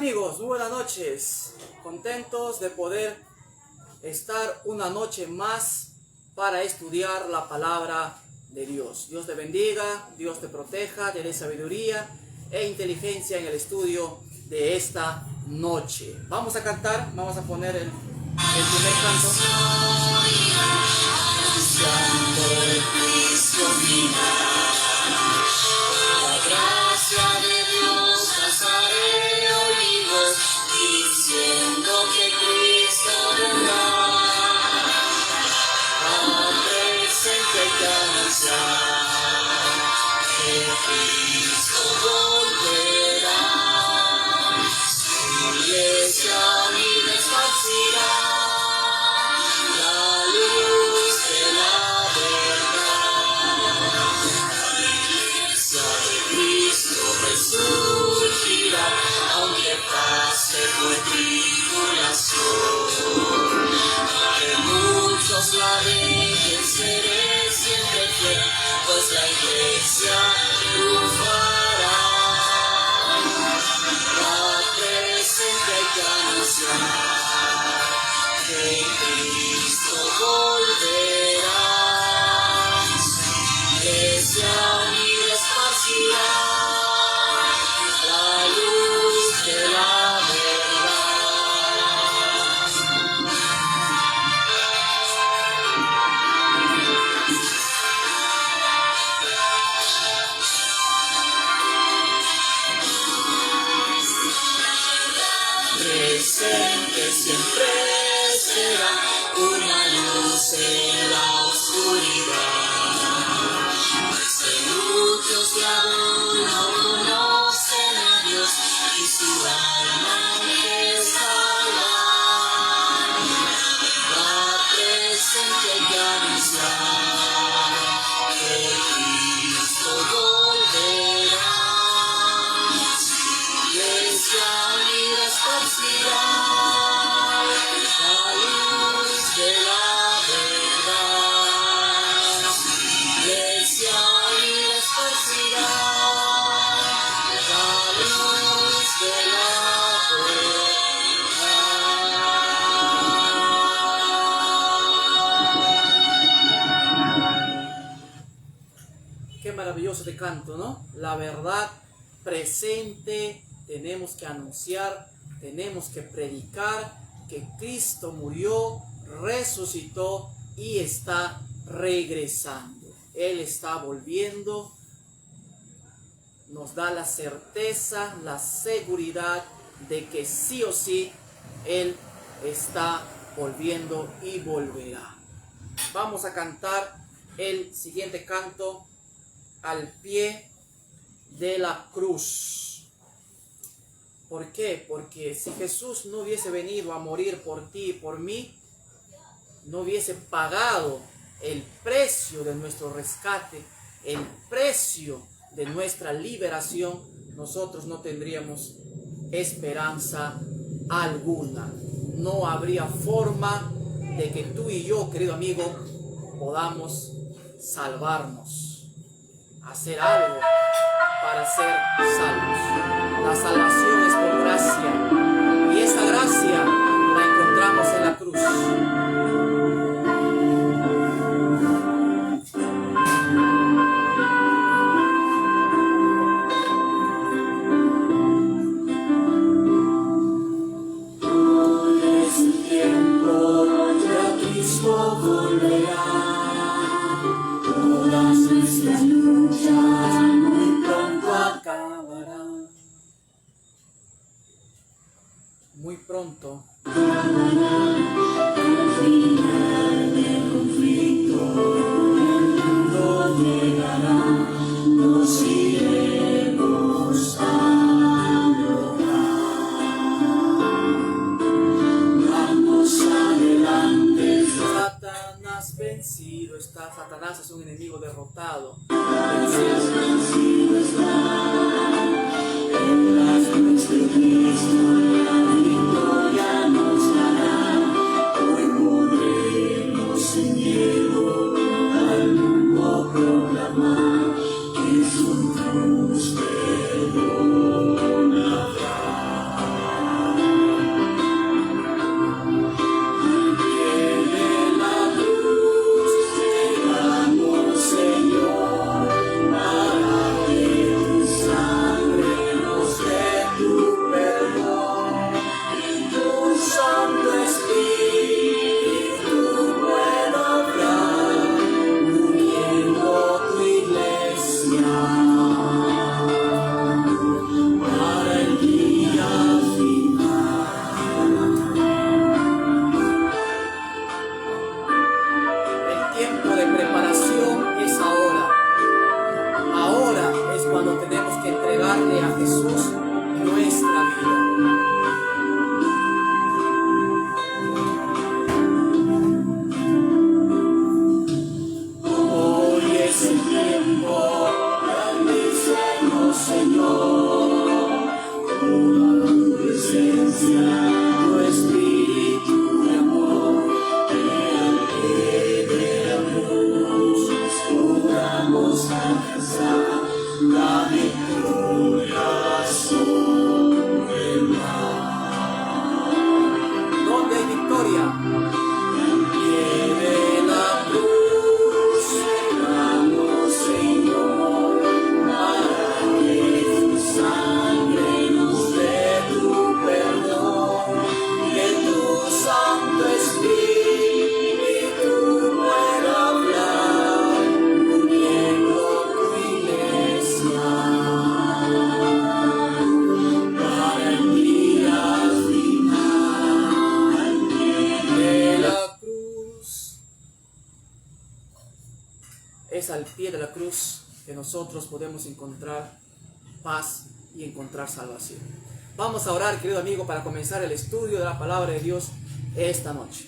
amigos? Muy buenas noches. Contentos de poder estar una noche más para estudiar la palabra de Dios. Dios te bendiga, Dios te proteja, te dé sabiduría e inteligencia en el estudio de esta noche. Vamos a cantar, vamos a poner el primer canto. Santo de Cristo final, la gracia de Dios Nazareno oímos, diciendo que Cristo vendrá. Al presente que anunciar que Cristo volverá, su iglesia unida esparcirá la luz de la verdad. La iglesia de Cristo resurgirá, aunque pase por tribulación. Que muchos la dejen, seré siempre fiel, pues la iglesia triunfará. La presente hay que anunciar que Cristo volverá. Iglesia unida esparcirá la luz de la presente siempre será una luz en la oscuridad. Pues muchos que aún no conocen a Dios y su alma que salvar. La presente hay que anunciar que Cristo volverá. Iglesia unida esparcirá la luz de la verdad. Iglesia unida esparcirá la luz de la verdad. Qué maravilloso de canto, ¿no? La verdad presente. Tenemos que anunciar, tenemos que predicar que Cristo murió, resucitó y está regresando. Él está volviendo, nos da la certeza, la seguridad de que sí o sí Él está volviendo y volverá. Vamos a cantar el siguiente canto, Al pie de la cruz. ¿Por qué? Porque si Jesús no hubiese venido a morir por ti y por mí, no hubiese pagado el precio de nuestro rescate, el precio de nuestra liberación, nosotros no tendríamos esperanza alguna. No habría forma de que tú y yo, querido amigo, podamos salvarnos, hacer algo para ser salvos. La salvación es por gracia, y esa gracia la encontramos en la cruz. Es el tiempo, ya Cristo volverá. Todas nuestras luchas muy pronto acabarán. Muy pronto. Al final del conflicto, el mundo llegará. Nos iremos al hogar. Vamos adelante. Satanás vencido está. Satanás es un enemigo derrotado. Vencido está. En las manos de Cristo la victoria nos dará. Hoy podremos sin miedo al mundo proclamar que su cruz perdona. es al pie de la cruz que nosotros podemos encontrar paz y encontrar salvación. Vamos a orar, querido amigo, para comenzar el estudio de la palabra de Dios esta noche.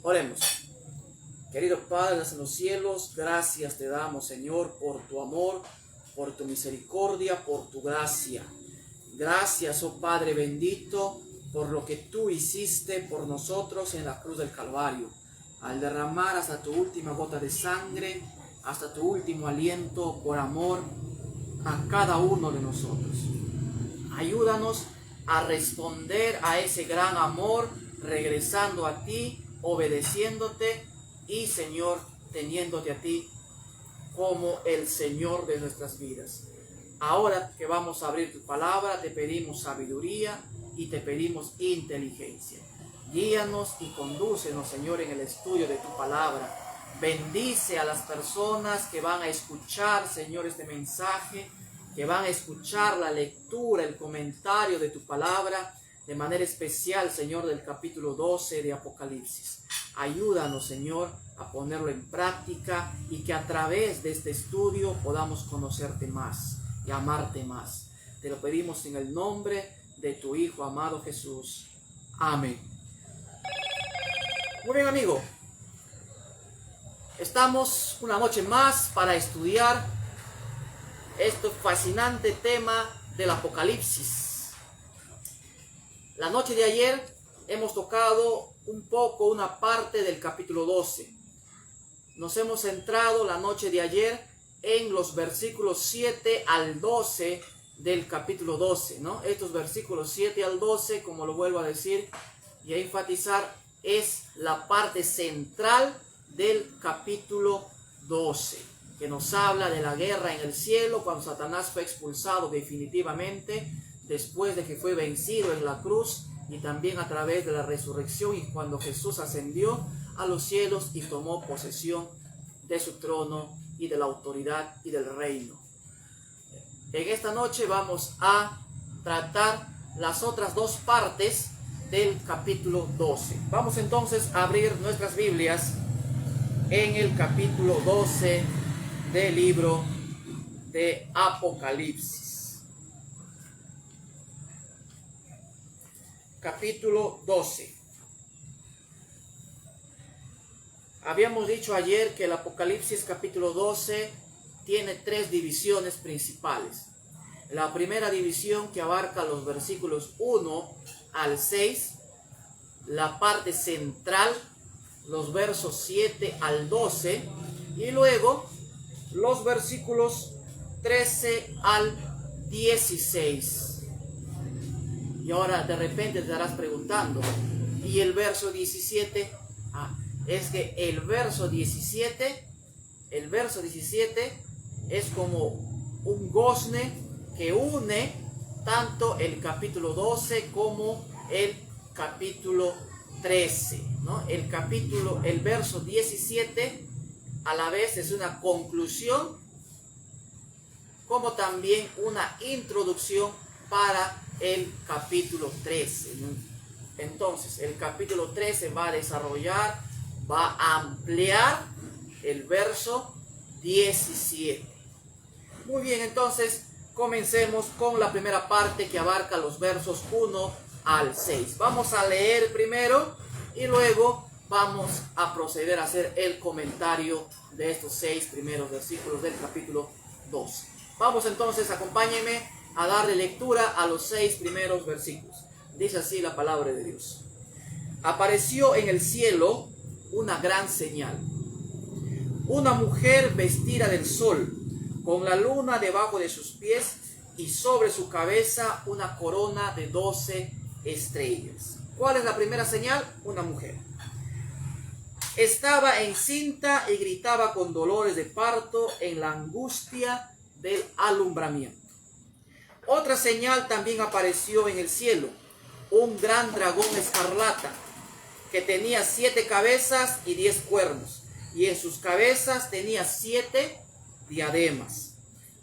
Oremos. Querido Padre en los cielos, gracias te damos, Señor, por tu amor, por tu misericordia, por tu gracia. Gracias, oh Padre bendito, por lo que tú hiciste por nosotros en la cruz del Calvario, al derramar hasta tu última gota de sangre, hasta tu último aliento, por amor a cada uno de nosotros. Ayúdanos a responder a ese gran amor, regresando a ti, obedeciéndote y, Señor, teniéndote a ti como el Señor de nuestras vidas. Ahora que vamos a abrir tu palabra, te pedimos sabiduría y te pedimos inteligencia. Guíanos y condúcenos, Señor, en el estudio de tu palabra. Bendice a las personas que van a escuchar, Señor, este mensaje, que van a escuchar la lectura, el comentario de tu palabra, de manera especial, Señor, del capítulo 12 de Apocalipsis. Ayúdanos, Señor, a ponerlo en práctica y que a través de este estudio podamos conocerte más y amarte más. Te lo pedimos en el nombre de tu Hijo amado Jesús. Amén. Muy bien, amigo. Estamos una noche más para estudiar este fascinante tema del Apocalipsis. La noche de ayer hemos tocado un poco una parte del capítulo 12. Nos hemos centrado la noche de ayer en los versículos 7 al 12 del capítulo 12, ¿no? Estos versículos 7 al 12, como lo vuelvo a decir y a enfatizar, es la parte central del capítulo 12, que nos habla de la guerra en el cielo, cuando Satanás fue expulsado definitivamente, después de que fue vencido en la cruz, y también a través de la resurrección, y cuando Jesús ascendió a los cielos y tomó posesión de su trono y de la autoridad y del reino. En esta noche vamos a tratar las otras dos partes del capítulo 12. Vamos entonces a abrir nuestras Biblias en el capítulo 12 del libro de Apocalipsis. Capítulo 12. Habíamos dicho ayer que el Apocalipsis capítulo 12 tiene tres divisiones principales. La primera división, que abarca los versículos 1 al 6, la parte central, los versos 7 al 12, y luego los versículos 13 al 16. Y ahora de repente te estarás preguntando, ¿y el verso 17? Es que el verso 17 es como un gozne que une tanto el capítulo 12 como el capítulo 13, ¿no? El verso 17 a la vez es una conclusión, como también una introducción para el capítulo 13, ¿no? Entonces, el capítulo 13 va a desarrollar, va a ampliar el verso 17. Muy bien, entonces comencemos con la primera parte, que abarca los versos 1 al 6. Vamos a leer primero y luego vamos a proceder a hacer el comentario de estos 6 primeros versículos del capítulo 12. Vamos entonces, acompáñenme a darle lectura a los 6 primeros versículos. Dice así la palabra de Dios. Apareció en el cielo una gran señal: una mujer vestida del sol, con la luna debajo de sus pies, y sobre su cabeza una corona de 12 estrellas. ¿Cuál es la primera señal? Una mujer. Estaba encinta y gritaba con dolores de parto en la angustia del alumbramiento. Otra señal también apareció en el cielo: un gran dragón escarlata, que tenía 7 cabezas y 10 cuernos, y en sus cabezas tenía 7 diademas.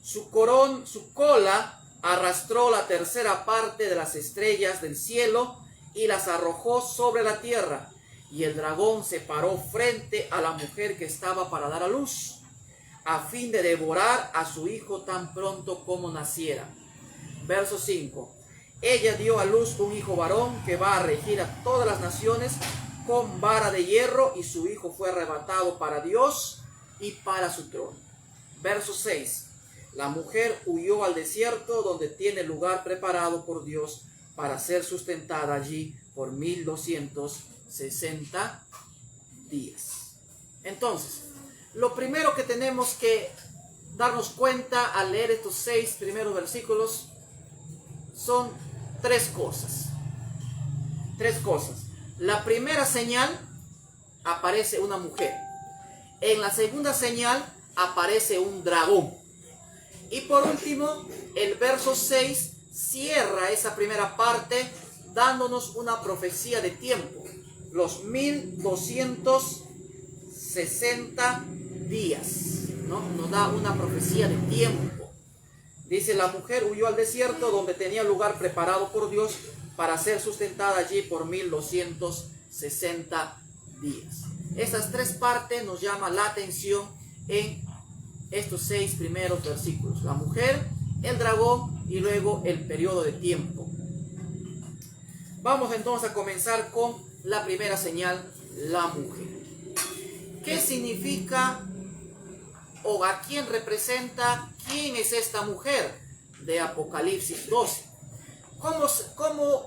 Su cola arrastró la tercera parte de las estrellas del cielo y las arrojó sobre la tierra, y el dragón se paró frente a la mujer que estaba para dar a luz. a fin de devorar a su hijo tan pronto como naciera. Verso 5. Ella dio a luz un hijo varón que va a regir a todas las naciones con vara de hierro, y su hijo fue arrebatado para Dios y para su trono. Verso 6. La mujer huyó al desierto, donde tiene lugar preparado por Dios para ser sustentada allí por 1260 días. Entonces, lo primero que tenemos que darnos cuenta al leer estos 6 primeros versículos son tres cosas. La primera señal, aparece una mujer. En la segunda señal aparece un dragón. Y por último, el verso 6 cierra esa primera parte dándonos una profecía de tiempo. Los 1260 días, ¿no? Nos da una profecía de tiempo. Dice, la mujer huyó al desierto, donde tenía lugar preparado por Dios para ser sustentada allí por 1260 días. Estas tres partes nos llaman la atención en estos 6 primeros versículos. La mujer, el dragón y luego el periodo de tiempo. Vamos entonces a comenzar con la primera señal, la mujer. ¿Qué significa o a quién representa? ¿Quién es esta mujer de Apocalipsis 12? ¿Cómo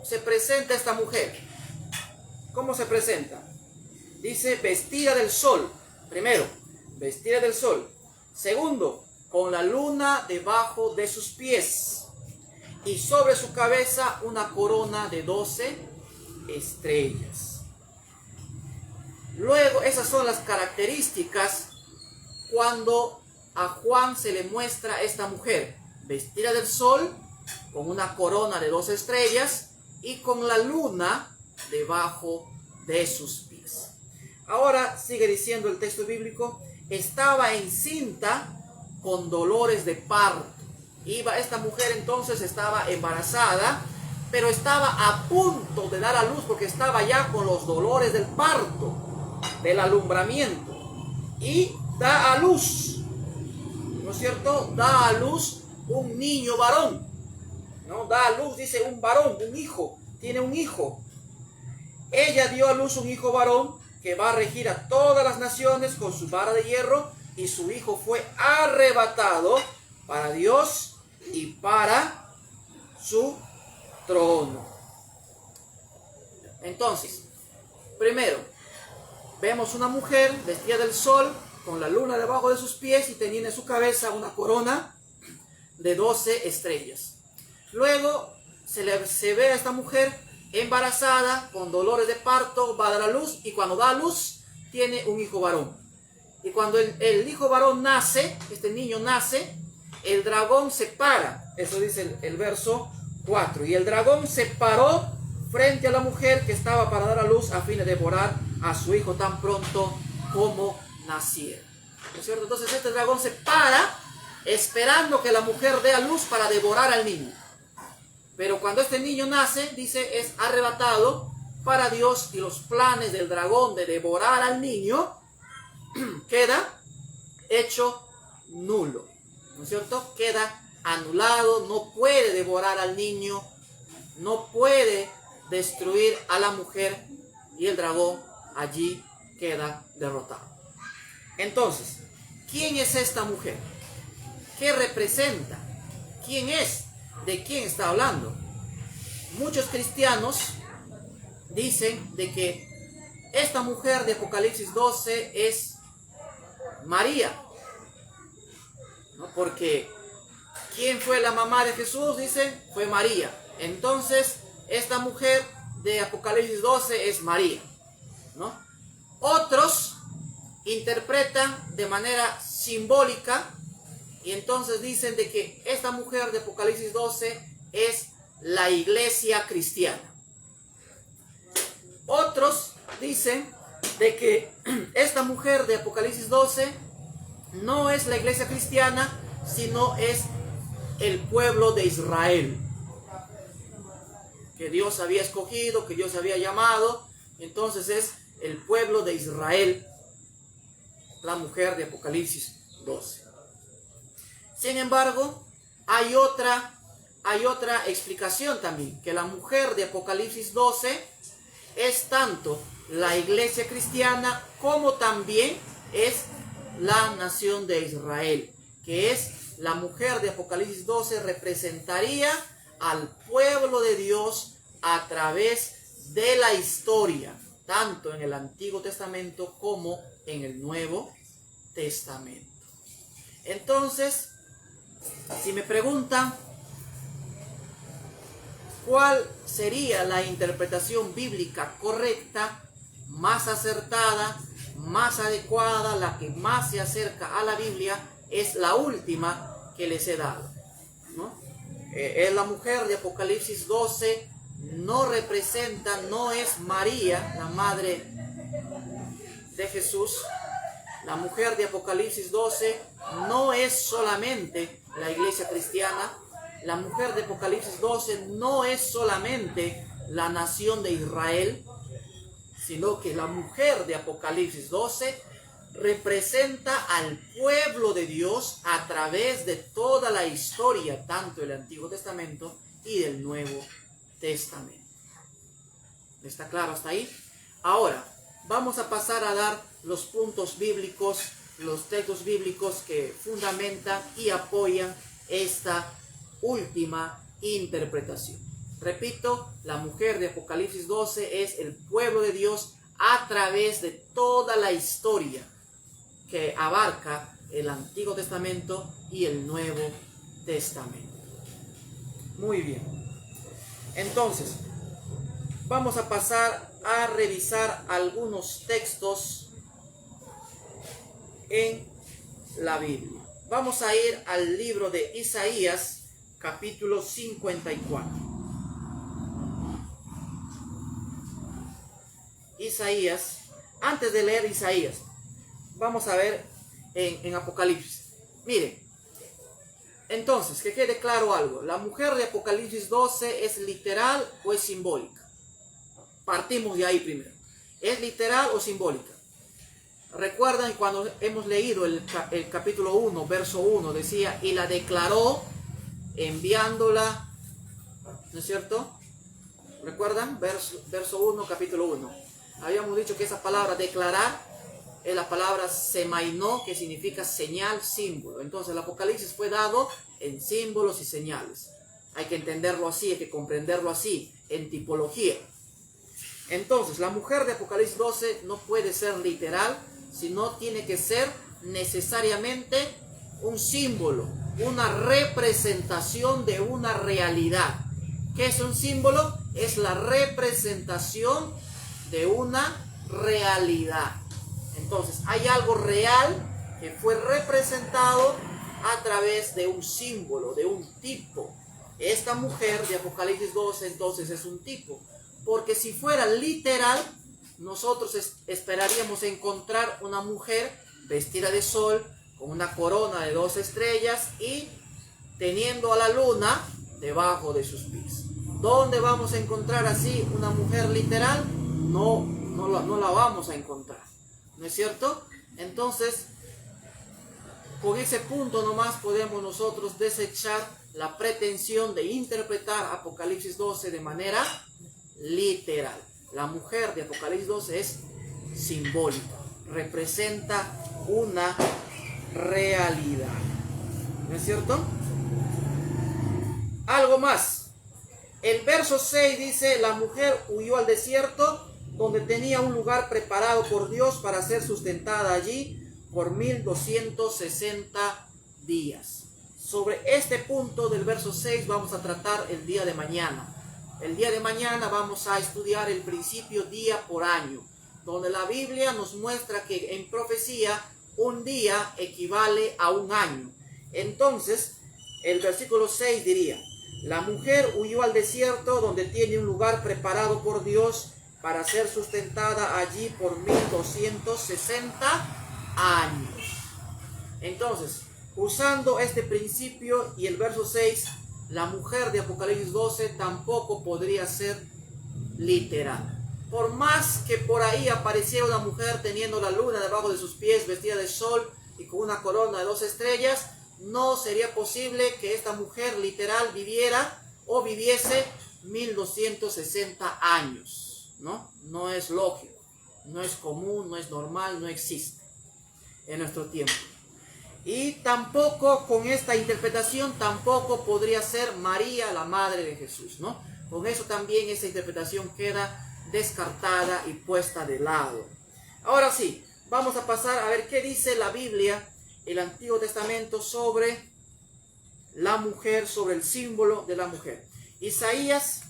se presenta esta mujer? ¿Cómo se presenta? Dice, vestida del sol. Primero, vestida del sol. Segundo, con la luna debajo de sus pies. Y sobre su cabeza una corona de 12 estrellas. Luego, esas son las características cuando a Juan se le muestra esta mujer. Vestida del sol, con una corona de 12 estrellas y con la luna debajo de sus pies. Ahora sigue diciendo el texto bíblico, estaba encinta con dolores de parto. Esta mujer entonces estaba embarazada, pero estaba a punto de dar a luz porque estaba ya con los dolores del parto, del alumbramiento, y da a luz, ¿no es cierto? Da a luz un niño varón, ¿no? Da a luz, dice, un varón, un hijo, tiene un hijo. Ella dio a luz un hijo varón que va a regir a todas las naciones con su vara de hierro, y su hijo fue arrebatado para Dios y para su trono. Entonces, primero, vemos una mujer vestida del sol, con la luna debajo de sus pies y teniendo en su cabeza una corona de 12 estrellas. Luego se ve a esta mujer embarazada, con dolores de parto, va a dar a luz, y cuando da a luz tiene un hijo varón. Y cuando el hijo varón nace, este niño nace, el dragón se para. Eso dice el verso 4. Y el dragón se paró frente a la mujer que estaba para dar a luz, a fin de devorar a su hijo tan pronto como naciera. ¿No es cierto? Entonces este dragón se para esperando que la mujer dé a luz para devorar al niño. Pero cuando este niño nace, dice, es arrebatado para Dios, y los planes del dragón de devorar al niño queda hecho nulo, ¿no es cierto? Queda anulado, no puede devorar al niño, no puede destruir a la mujer, y el dragón allí queda derrotado. Entonces, ¿quién es esta mujer? ¿Qué representa? ¿Quién es? ¿De quién está hablando? Muchos cristianos dicen de que esta mujer de Apocalipsis 12 es María, ¿no? Porque ¿quién fue la mamá de Jesús? Dicen, fue María. Entonces, esta mujer de Apocalipsis 12 es María, ¿no? Otros interpretan de manera simbólica, y entonces dicen de que esta mujer de Apocalipsis 12 es la iglesia cristiana. Otros dicen de que esta mujer de Apocalipsis 12 no es la iglesia cristiana, sino es el pueblo de Israel, que Dios había escogido, que Dios había llamado. Entonces es el pueblo de Israel, la mujer de Apocalipsis 12. Sin embargo, hay otra explicación también, que la mujer de Apocalipsis 12 es tanto la iglesia cristiana como también es la nación de Israel, que es la mujer de Apocalipsis 12 representaría al pueblo de Dios a través de la historia, tanto en el Antiguo Testamento como en el Nuevo Testamento. Entonces, si me preguntan cuál sería la interpretación bíblica correcta, más acertada, más adecuada, la que más se acerca a la Biblia, es la última que les he dado, ¿no? Es la mujer de Apocalipsis 12, no representa, no es María, la madre de Jesús. La mujer de Apocalipsis 12 no es solamente la iglesia cristiana. La mujer de Apocalipsis 12 no es solamente la nación de Israel, sino que la mujer de Apocalipsis 12 representa al pueblo de Dios a través de toda la historia, tanto del Antiguo Testamento y del Nuevo Testamento. ¿Está claro hasta ahí? Ahora, vamos a pasar a dar los puntos bíblicos, los textos bíblicos que fundamentan y apoyan esta última interpretación. Repito, la mujer de Apocalipsis 12 es el pueblo de Dios a través de toda la historia que abarca el Antiguo Testamento y el Nuevo Testamento. Muy bien. Entonces, vamos a pasar a revisar algunos textos en la Biblia. Vamos a ir al libro de Isaías, capítulo 54. Isaías, antes de leer Isaías, vamos a ver en Apocalipsis. Miren, entonces, que quede claro algo. ¿La mujer de Apocalipsis 12 es literal o es simbólica? Partimos de ahí primero. ¿Es literal o simbólica? Recuerdan cuando hemos leído el capítulo 1, verso 1, decía, y la declaró enviándola, ¿no es cierto? ¿Recuerdan? Verso 1, capítulo 1. Habíamos dicho que esa palabra declarar es la palabra semainó, que significa señal, símbolo. Entonces el Apocalipsis fue dado en símbolos y señales. Hay que entenderlo así, hay que comprenderlo así, en tipología. Entonces la mujer de Apocalipsis 12 no puede ser literal, sino tiene que ser necesariamente un símbolo, una representación de una realidad. ¿Qué es un símbolo? Es la representación de una realidad. Entonces, hay algo real que fue representado a través de un símbolo, de un tipo. Esta mujer de Apocalipsis 12 entonces es un tipo, porque si fuera literal, nosotros esperaríamos encontrar una mujer vestida de sol, con una corona de 2 estrellas y teniendo a la luna debajo de sus pies. ¿Dónde vamos a encontrar así una mujer literal? No la vamos a encontrar, ¿no es cierto? Entonces, con ese punto nomás podemos nosotros desechar la pretensión de interpretar Apocalipsis 12 de manera literal. La mujer de Apocalipsis 12 es simbólica, representa una realidad, ¿no es cierto? Algo más. El verso 6 dice, la mujer huyó al desierto, donde tenía un lugar preparado por Dios para ser sustentada allí por 1260 días. Sobre este punto del verso 6 vamos a tratar el día de mañana. El día de mañana vamos a estudiar el principio día por año, donde la Biblia nos muestra que en profecía un día equivale a un año. Entonces, el versículo 6 diría, la mujer huyó al desierto donde tiene un lugar preparado por Dios para ser sustentada allí por 1260 años. Entonces, usando este principio y el verso 6, la mujer de Apocalipsis 12 tampoco podría ser literal. Por más que por ahí apareciera una mujer teniendo la luna debajo de sus pies, vestida de sol y con una corona de 2 estrellas, no sería posible que esta mujer literal viviera o viviese 1260 años, ¿no? No es lógico, no es común, no es normal, no existe en nuestro tiempo. Y tampoco con esta interpretación tampoco podría ser María la madre de Jesús, ¿no? Con eso también esa interpretación queda descartada y puesta de lado. Ahora sí, vamos a pasar a ver qué dice la Biblia, el Antiguo Testamento, sobre la mujer, sobre el símbolo de la mujer. Isaías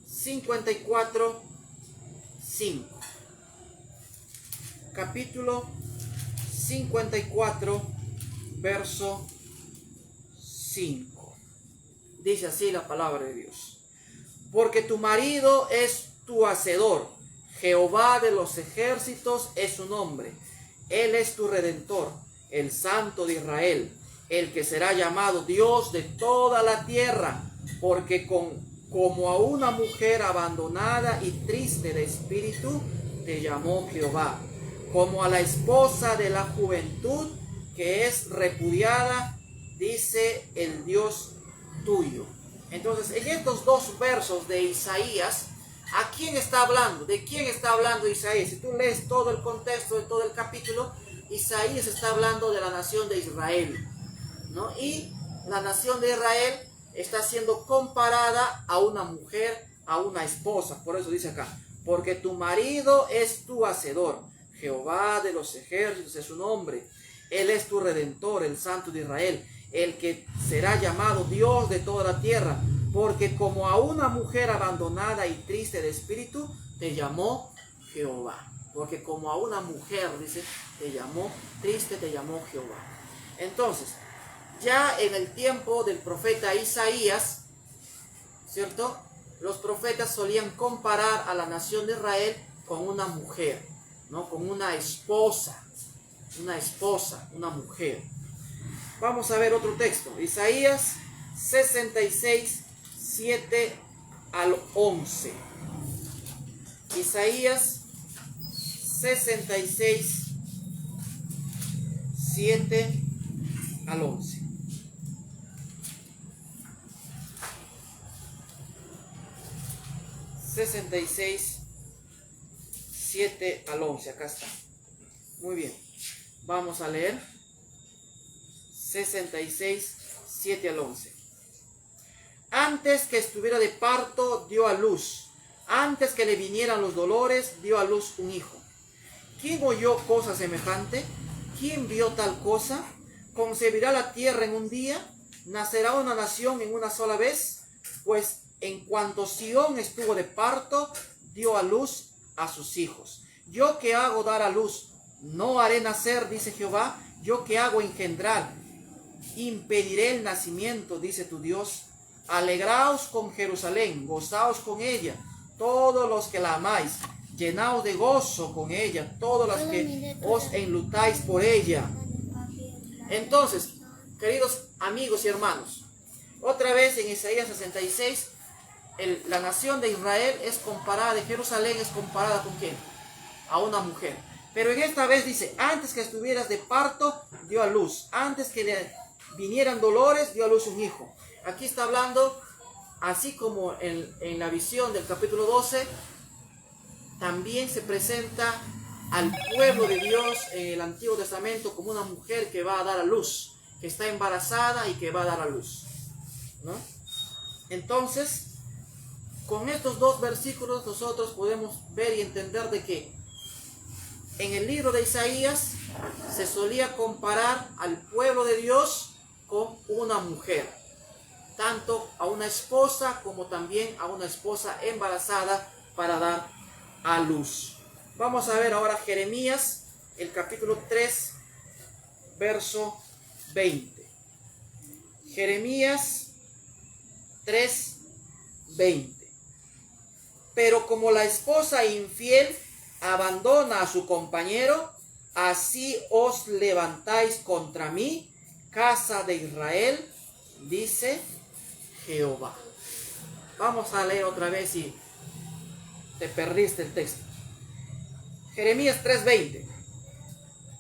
54, 5. Capítulo 54, verso 5. Dice así la palabra de Dios. Porque tu marido es tu hacedor, Jehová de los ejércitos es su nombre. Él es tu redentor, el Santo de Israel, el que será llamado Dios de toda la tierra, porque como a una mujer abandonada y triste de espíritu, te llamó Jehová, como a la esposa de la juventud que es repudiada, dice el Dios tuyo. Entonces, en estos dos versos de Isaías, ¿a quién está hablando? ¿De quién está hablando Isaías? Si tú lees todo el contexto de todo el capítulo, Isaías está hablando de la nación de Israel, ¿no? Y la nación de Israel está siendo comparada a una mujer, a una esposa. Por eso dice acá, porque tu marido es tu hacedor, Jehová de los ejércitos es su nombre. Él es tu redentor, el Santo de Israel, el que será llamado Dios de toda la tierra, porque como a una mujer abandonada y triste de espíritu, te llamó Jehová. Porque como a una mujer, dice, te llamó triste, te llamó Jehová. Entonces, ya en el tiempo del profeta Isaías, ¿cierto? Los profetas solían comparar a la nación de Israel con una mujer, ¿no? Con una esposa, una mujer. Vamos a ver otro texto, Isaías 66, 7 al 11. Isaías 66, 7 al 11. ...66, 7 al 11... acá está. Muy bien, vamos a leer 66, 7 al 11. Antes que estuviera de parto, dio a luz. Antes que le vinieran los dolores, dio a luz un hijo. ¿Quién oyó cosa semejante? ¿Quién vio tal cosa? ¿Concebirá la tierra en un día? ¿Nacerá una nación en una sola vez? Pues en cuanto Sión estuvo de parto, dio a luz a sus hijos. Yo que hago dar a luz, no haré nacer, dice Jehová. Yo que hago engendrar, impediré el nacimiento, dice tu Dios. Alegraos con Jerusalén, gozaos con ella, todos los que la amáis. Llenaos de gozo con ella, todos los que os enlutáis por ella. Entonces, queridos amigos y hermanos, otra vez en Isaías 66, la nación de Israel es comparada, de Jerusalén es comparada con ¿quién? A una mujer. Pero en esta vez dice, antes que estuvieras de parto, dio a luz. Antes que le vinieran dolores, dio a luz un hijo. Aquí está hablando, así como en la visión del capítulo 12, también se presenta al pueblo de Dios en el Antiguo Testamento como una mujer que va a dar a luz, que está embarazada y que va a dar a luz, ¿no? Entonces, con estos dos versículos nosotros podemos ver y entender de que en el libro de Isaías se solía comparar al pueblo de Dios con una mujer, tanto a una esposa como también a una esposa embarazada para dar a luz. Vamos a ver ahora Jeremías, el capítulo 3, verso 20. Jeremías 3, 20. Pero como la esposa infiel abandona a su compañero, así os levantáis contra mí, casa de Israel, dice Jehová. Vamos a leer otra vez si te perdiste el texto. Jeremías 3:20.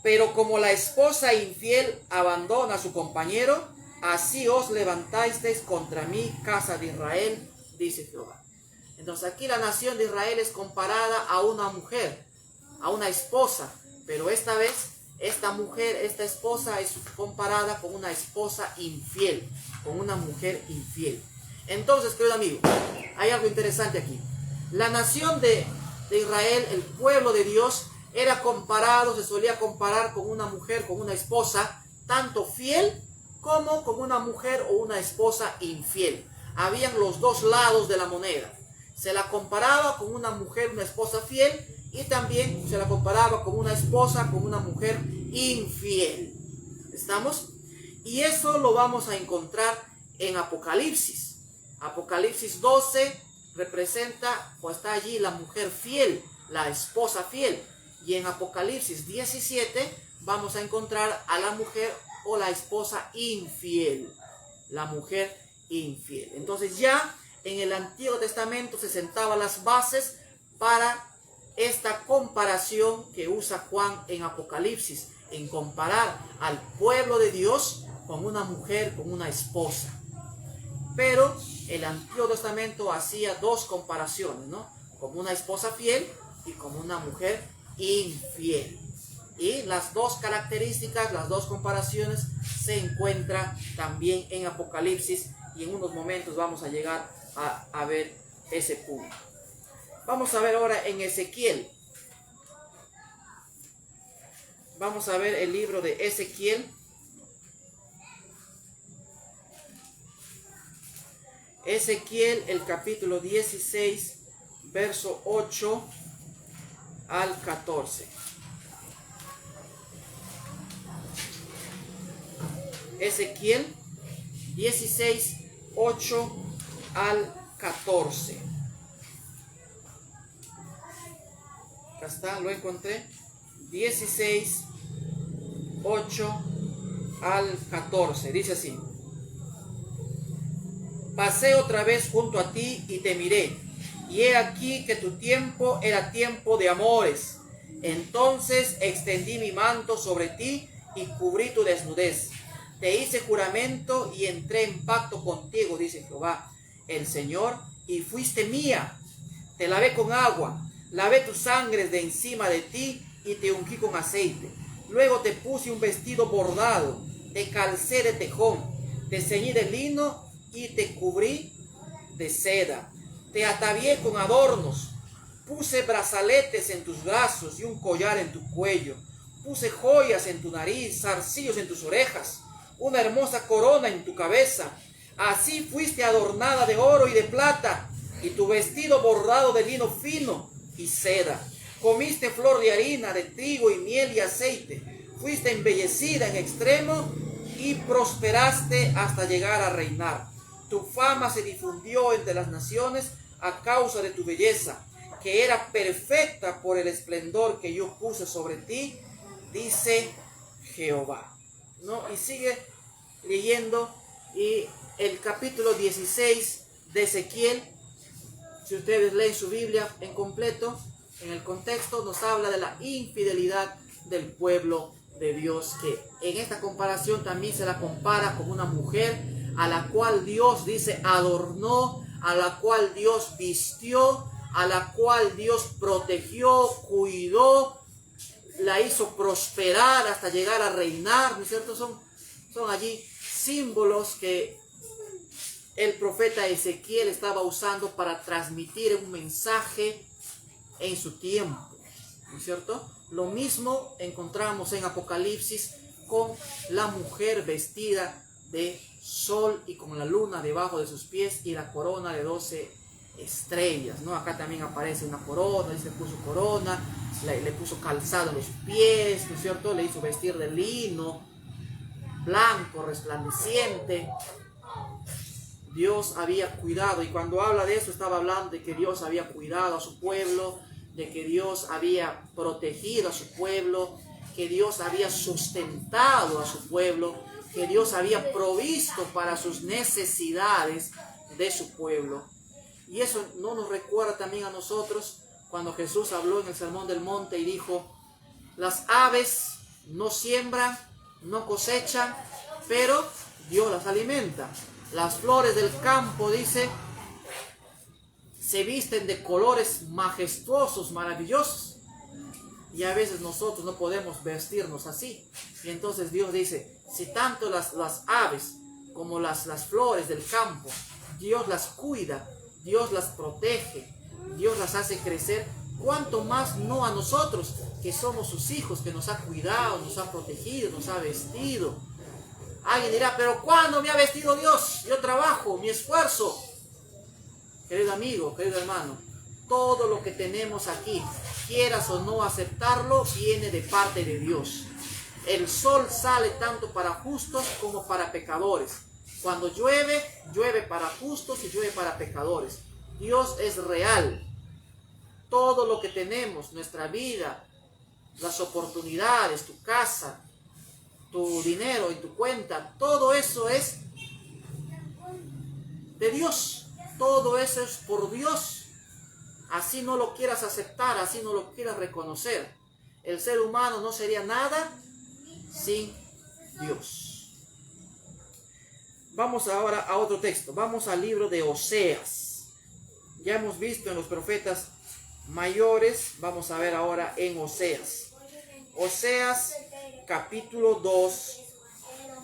Pero como la esposa infiel abandona a su compañero, así os levantasteis contra mí, casa de Israel, dice Jehová. Entonces aquí la nación de Israel es comparada a una mujer, a una esposa, pero esta vez esta mujer, esta esposa es comparada con una esposa infiel, con una mujer infiel. Entonces, querido amigo, hay algo interesante aquí. La nación de Israel, el pueblo de Dios, era comparado, se solía comparar con una mujer, con una esposa, tanto fiel como con una mujer o una esposa infiel. Habían los dos lados de la moneda. Se la comparaba con una mujer, una esposa fiel, y también se la comparaba con una esposa, con una mujer infiel. ¿Estamos? Y eso lo vamos a encontrar en Apocalipsis. Apocalipsis 12 representa, o está allí la mujer fiel, la esposa fiel. Y en Apocalipsis 17 vamos a encontrar a la mujer o la esposa infiel. La mujer infiel. Entonces ya en el Antiguo Testamento se sentaban las bases para esta comparación que usa Juan en Apocalipsis, en comparar al pueblo de Dios con una mujer, con una esposa. Pero el Antiguo Testamento hacía dos comparaciones, ¿no? Como una esposa fiel y como una mujer infiel. Y las dos características, las dos comparaciones se encuentran también en Apocalipsis, y en unos momentos vamos a llegar a ver ese punto. Vamos a ver ahora en Ezequiel. Vamos a ver el libro de Ezequiel. Ezequiel, el capítulo 16, verso 8 al 14. Ezequiel 16, 8 al 14. Acá está, lo encontré. 16, 8 al 14. Dice así: pasé otra vez junto a ti y te miré, y he aquí que tu tiempo era tiempo de amores. Entonces extendí mi manto sobre ti y cubrí tu desnudez. Te hice juramento y entré en pacto contigo, dice Jehová el Señor, y fuiste mía. Te lavé con agua, lavé tu sangre de encima de ti y te ungí con aceite. Luego te puse un vestido bordado, te calcé de tejón, te ceñí de lino y te cubrí de seda. Te atavié con adornos, puse brazaletes en tus brazos y un collar en tu cuello. Puse joyas en tu nariz, zarcillos en tus orejas, una hermosa corona en tu cabeza. Así fuiste adornada de oro y de plata, y tu vestido bordado de lino fino y seda. Comiste flor de harina, de trigo y miel y aceite. Fuiste embellecida en extremo y prosperaste hasta llegar a reinar. Tu fama se difundió entre las naciones a causa de tu belleza, que era perfecta por el esplendor que yo puse sobre ti, dice Jehová. ¿No? Y sigue leyendo, y el capítulo 16 de Ezequiel, si ustedes leen su Biblia en completo, en el contexto nos habla de la infidelidad del pueblo de Dios, que en esta comparación también se la compara con una mujer a la cual Dios, dice, adornó, a la cual Dios vistió, a la cual Dios protegió, cuidó, la hizo prosperar hasta llegar a reinar, ¿no es cierto? Son allí símbolos que el profeta Ezequiel estaba usando para transmitir un mensaje en su tiempo, ¿no es cierto? Lo mismo encontramos en Apocalipsis con la mujer vestida de sol y con la luna debajo de sus pies y la corona de 12 estrellas, ¿no? Acá también aparece una corona, dice, puso corona, le puso calzado en los pies, ¿no es cierto? Le hizo vestir de lino blanco, resplandeciente. Dios había cuidado, y cuando habla de eso estaba hablando de que Dios había cuidado a su pueblo, de que Dios había protegido a su pueblo, que Dios había sustentado a su pueblo, que Dios había provisto para sus necesidades de su pueblo. Y eso no nos recuerda también a nosotros cuando Jesús habló en el Sermón del Monte y dijo: las aves no siembran, no cosechan, pero Dios las alimenta. Las flores del campo, dice, se visten de colores majestuosos, maravillosos. Y a veces nosotros no podemos vestirnos así. Y entonces Dios dice, si tanto las aves como las flores del campo, Dios las cuida, Dios las protege, Dios las hace crecer, ¿cuánto más no a nosotros, que somos sus hijos, que nos ha cuidado, nos ha protegido, nos ha vestido? Alguien dirá, pero ¿cuándo me ha vestido Dios? Yo trabajo, mi esfuerzo. Querido amigo, querido hermano, todo lo que tenemos aquí, quieras o no aceptarlo, viene de parte de Dios. El sol sale tanto para justos como para pecadores. Cuando llueve, llueve para justos y llueve para pecadores. Dios es real. Todo lo que tenemos, nuestra vida, las oportunidades, tu casa, tu dinero y tu cuenta, todo eso es de Dios. Todo eso es por Dios. Así no lo quieras aceptar, así no lo quieras reconocer. El ser humano no sería nada sin Dios. Vamos ahora a otro texto. Vamos al libro de Oseas. Ya hemos visto en los profetas mayores. Vamos a ver ahora en Oseas. Oseas capítulo 2,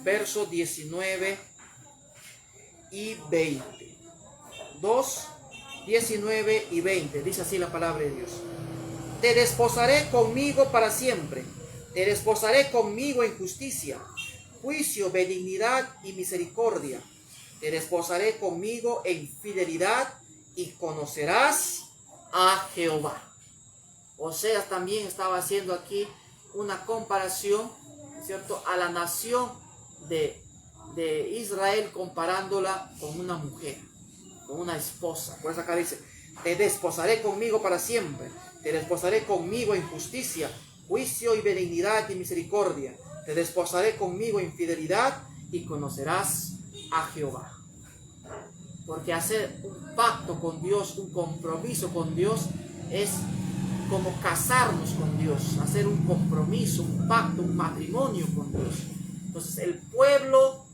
versos 19 y 20. 2, 19 y 20. Dice así la palabra de Dios. Te desposaré conmigo para siempre. Te desposaré conmigo en justicia, juicio, benignidad y misericordia. Te desposaré conmigo en fidelidad y conocerás a Jehová. Oseas también estaba haciendo aquí una comparación, ¿cierto?, a la nación de Israel, comparándola con una mujer, con una esposa. Por eso acá dice, te desposaré conmigo para siempre. Te desposaré conmigo en justicia, juicio y benignidad y misericordia. Te desposaré conmigo en fidelidad y conocerás a Jehová. Porque hacer un pacto con Dios, un compromiso con Dios, es como casarnos con Dios, hacer un compromiso, un pacto, un matrimonio con Dios. Entonces el pueblo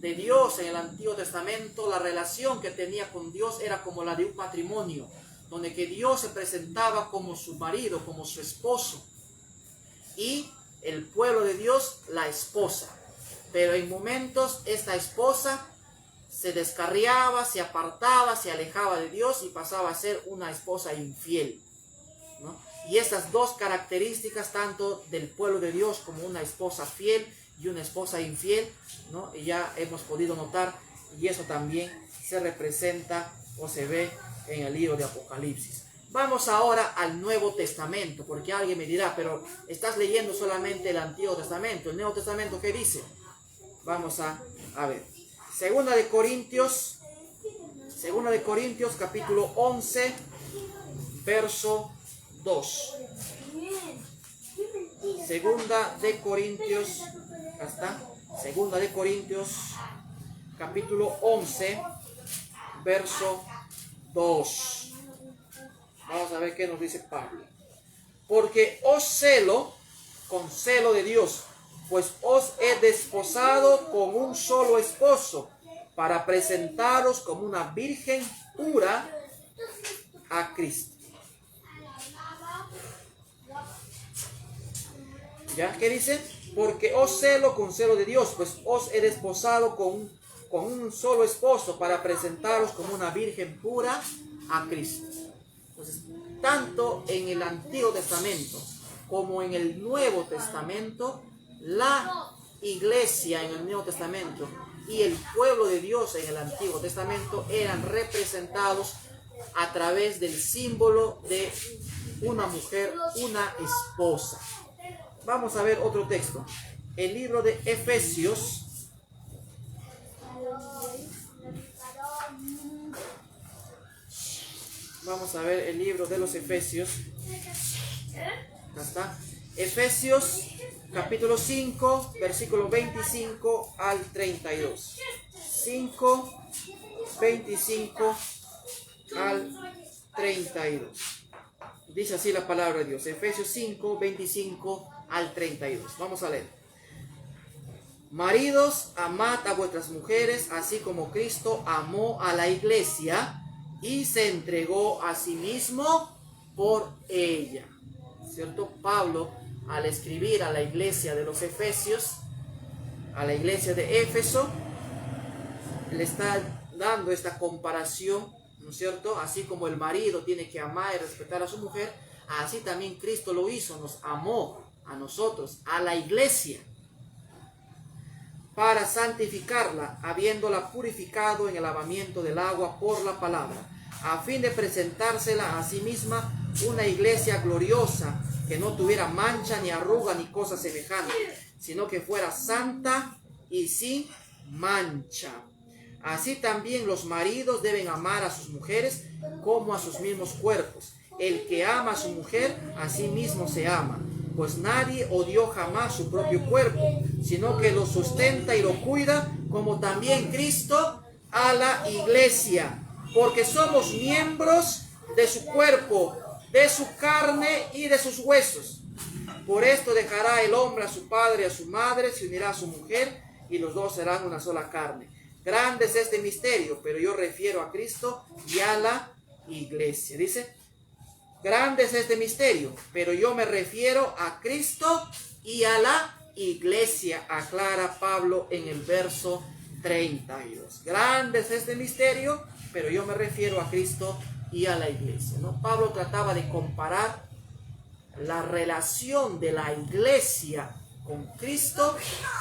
de Dios en el Antiguo Testamento, la relación que tenía con Dios era como la de un matrimonio, donde que Dios se presentaba como su marido, como su esposo, y el pueblo de Dios la esposa. Pero en momentos esta esposa se descarriaba, se apartaba, se alejaba de Dios y pasaba a ser una esposa infiel, ¿no? Y estas dos características, tanto del pueblo de Dios como una esposa fiel y una esposa infiel, ¿no?, y ya hemos podido notar, y eso también se representa o se ve en el libro de Apocalipsis. Vamos ahora al Nuevo Testamento, porque alguien me dirá, pero estás leyendo solamente el Antiguo Testamento. ¿El Nuevo Testamento qué dice? Vamos a ver. Segunda de Corintios capítulo 11, verso 2. Segunda de Corintios, Segunda de Corintios capítulo 11, verso 2. Vamos a ver qué nos dice Pablo. Porque os celo con celo de Dios, pues os he desposado con un solo esposo, para presentaros como una virgen pura a Cristo. ¿Ya? ¿Qué dice? Porque os celo con celo de Dios, pues os he desposado con un solo esposo, para presentaros como una virgen pura a Cristo. Entonces, tanto en el Antiguo Testamento como en el Nuevo Testamento, la iglesia en el Nuevo Testamento y el pueblo de Dios en el Antiguo Testamento eran representados a través del símbolo de una mujer, una esposa. Vamos a ver otro texto. El libro de Efesios. Vamos a ver el libro de los Efesios. Acá está. Efesios capítulo 5, versículo 25 al 32. 5, 25 al 32. Dice así la palabra de Dios. Efesios 5, 25 al 32. Vamos a leer. Maridos, amad a vuestras mujeres, así como Cristo amó a la iglesia y se entregó a sí mismo por ella. ¿Cierto? Pablo, al escribir a la iglesia de los Efesios, a la iglesia de Éfeso, le está dando esta comparación, ¿no es cierto? Así como el marido tiene que amar y respetar a su mujer, así también Cristo lo hizo, nos amó a nosotros, a la iglesia, para santificarla, habiéndola purificado en el lavamiento del agua por la palabra, a fin de presentársela a sí misma una iglesia gloriosa, que no tuviera mancha, ni arruga, ni cosa semejante, sino que fuera santa y sin mancha. Así también los maridos deben amar a sus mujeres como a sus mismos cuerpos. El que ama a su mujer, a sí mismo se ama, pues nadie odió jamás su propio cuerpo, sino que lo sustenta y lo cuida, como también Cristo a la iglesia, porque somos miembros de su cuerpo, de su carne y de sus huesos. Por esto dejará el hombre a su padre y a su madre, se unirá a su mujer, y los dos serán una sola carne. Grande es este misterio, pero yo refiero a Cristo y a la iglesia. Dice, grande es este misterio, pero yo me refiero a Cristo y a la iglesia, aclara Pablo en el verso 32. Grande es este misterio, pero yo me refiero a Cristo y a la iglesia, ¿no? Pablo trataba de comparar la relación de la iglesia con Cristo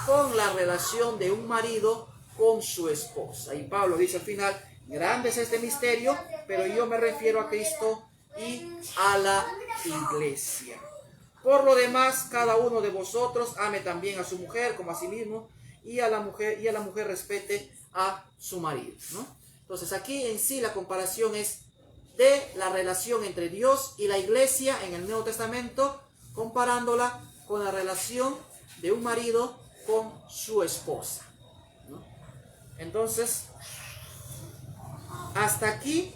con la relación de un marido con su esposa. Y Pablo dice al final, grande es este misterio, pero yo me refiero a Cristo y a la iglesia. Por lo demás, cada uno de vosotros ame también a su mujer como a sí mismo, y a la mujer respete a su marido, ¿no? Entonces aquí en sí la comparación es de la relación entre Dios y la iglesia en el Nuevo Testamento, comparándola con la relación de un marido con su esposa, ¿no? Entonces, hasta aquí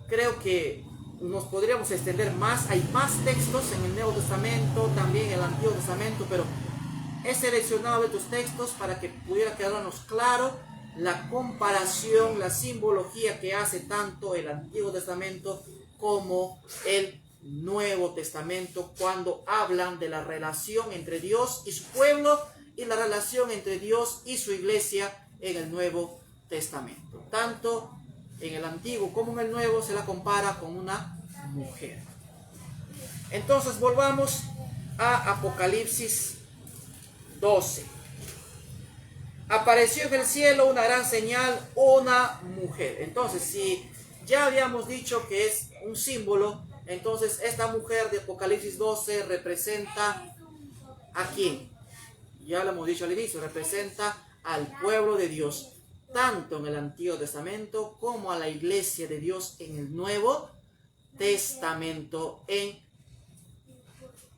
creo que nos podríamos extender más. Hay más textos en el Nuevo Testamento, también en el Antiguo Testamento, pero he seleccionado estos textos para que pudiera quedarnos claro la comparación, la simbología que hace tanto el Antiguo Testamento como el Nuevo Testamento cuando hablan de la relación entre Dios y su pueblo y la relación entre Dios y su iglesia en el Nuevo Testamento. Tanto en el Antiguo como en el Nuevo se la compara con una mujer. Entonces volvamos a Apocalipsis 12. Apareció en el cielo una gran señal, una mujer. Entonces, si ya habíamos dicho que es un símbolo, entonces esta mujer de Apocalipsis 12 representa ¿a quién? Ya lo hemos dicho al inicio, representa al pueblo de Dios, tanto en el Antiguo Testamento como a la iglesia de Dios en el Nuevo Testamento, en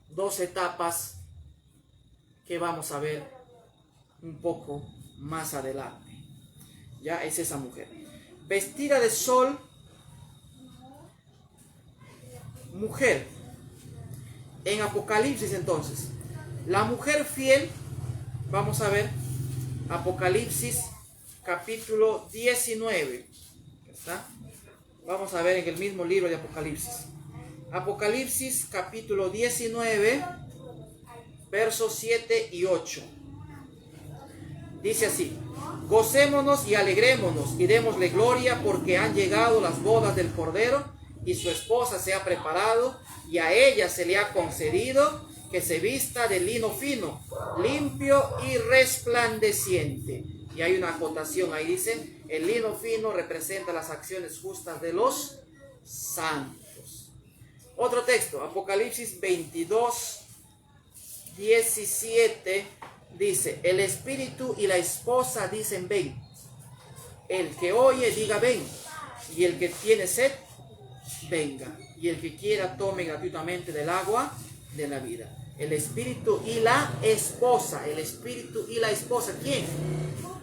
dos etapas que vamos a ver un poco más adelante. Ya es esa mujer vestida de sol, mujer. En Apocalipsis, entonces, la mujer fiel, vamos a ver Apocalipsis capítulo 19. ¿Está? Vamos a ver en el mismo libro de Apocalipsis. Apocalipsis capítulo 19, versos 7 y 8. Dice así: gocémonos y alegrémonos y démosle gloria, porque han llegado las bodas del Cordero y su esposa se ha preparado, y a ella se le ha concedido que se vista de lino fino, limpio y resplandeciente. Y hay una acotación ahí, dice, el lino fino representa las acciones justas de los santos. Otro texto, Apocalipsis 22, 17, dice, el espíritu y la esposa dicen ven, el que oye diga ven, y el que tiene sed venga, y el que quiera tome gratuitamente del agua de la vida. El espíritu y la esposa, el espíritu y la esposa, ¿quién?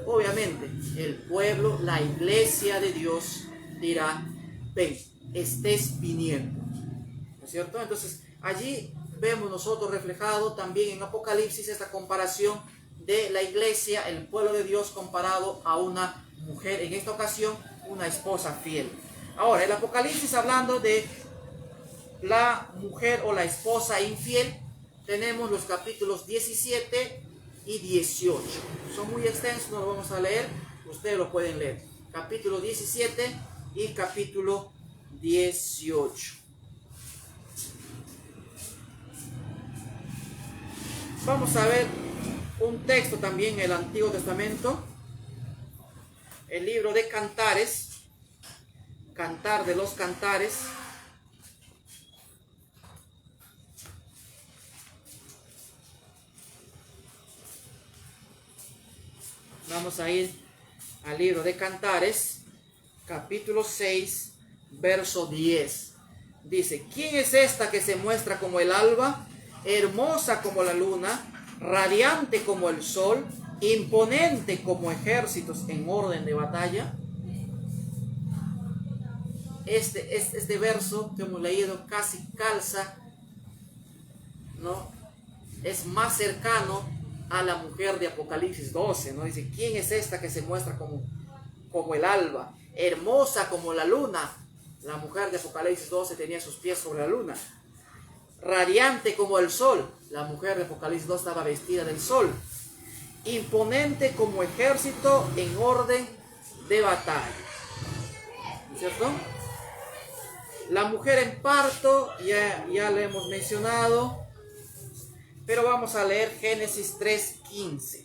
Obviamente el pueblo, la iglesia de Dios dirá ven, estés viniendo, ¿no es cierto? Entonces allí vemos nosotros reflejado también en Apocalipsis esta comparación de la iglesia, el pueblo de Dios comparado a una mujer, en esta ocasión una esposa fiel. Ahora, el Apocalipsis hablando de la mujer o la esposa infiel, tenemos los capítulos 17 y 18. Son muy extensos, no lo vamos a leer, ustedes lo pueden leer. Capítulo 17 y capítulo 18. Vamos a ver un texto también en el Antiguo Testamento, el libro de Cantares, Cantar de los Cantares. Vamos a ir al libro de Cantares, capítulo 6, verso 10. Dice: ¿Quién es esta que se muestra como el alba, hermosa como la luna, radiante como el sol, imponente como ejércitos en orden de batalla? Este verso que hemos leído casi calza, ¿no? Es más cercano a la mujer de Apocalipsis 12, ¿no? Dice: ¿quién es esta que se muestra como el alba, hermosa como la luna? La mujer de Apocalipsis 12 tenía sus pies sobre la luna. Radiante como el sol. La mujer de Apocalipsis 2 estaba vestida del sol. Imponente como ejército en orden de batalla. ¿Cierto? La mujer en parto, ya lo hemos mencionado. Pero vamos a leer Génesis 3:15.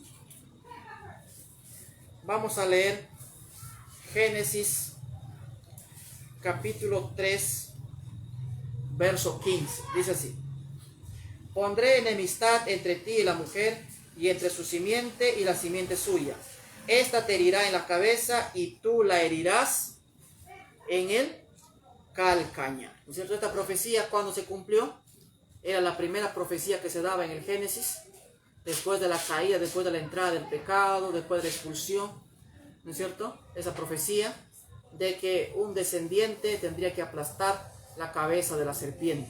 Vamos a leer Génesis capítulo 3, verso 15. Dice así: pondré enemistad entre ti y la mujer, y entre su simiente y la simiente suya. Esta te herirá en la cabeza, y tú la herirás en el calcañar. ¿No es cierto? Esta profecía, ¿cuándo se cumplió? Era la primera profecía que se daba en el Génesis, después de la caída, después de la entrada del pecado, después de la expulsión, ¿no es cierto? Esa profecía de que un descendiente tendría que aplastar la cabeza de la serpiente.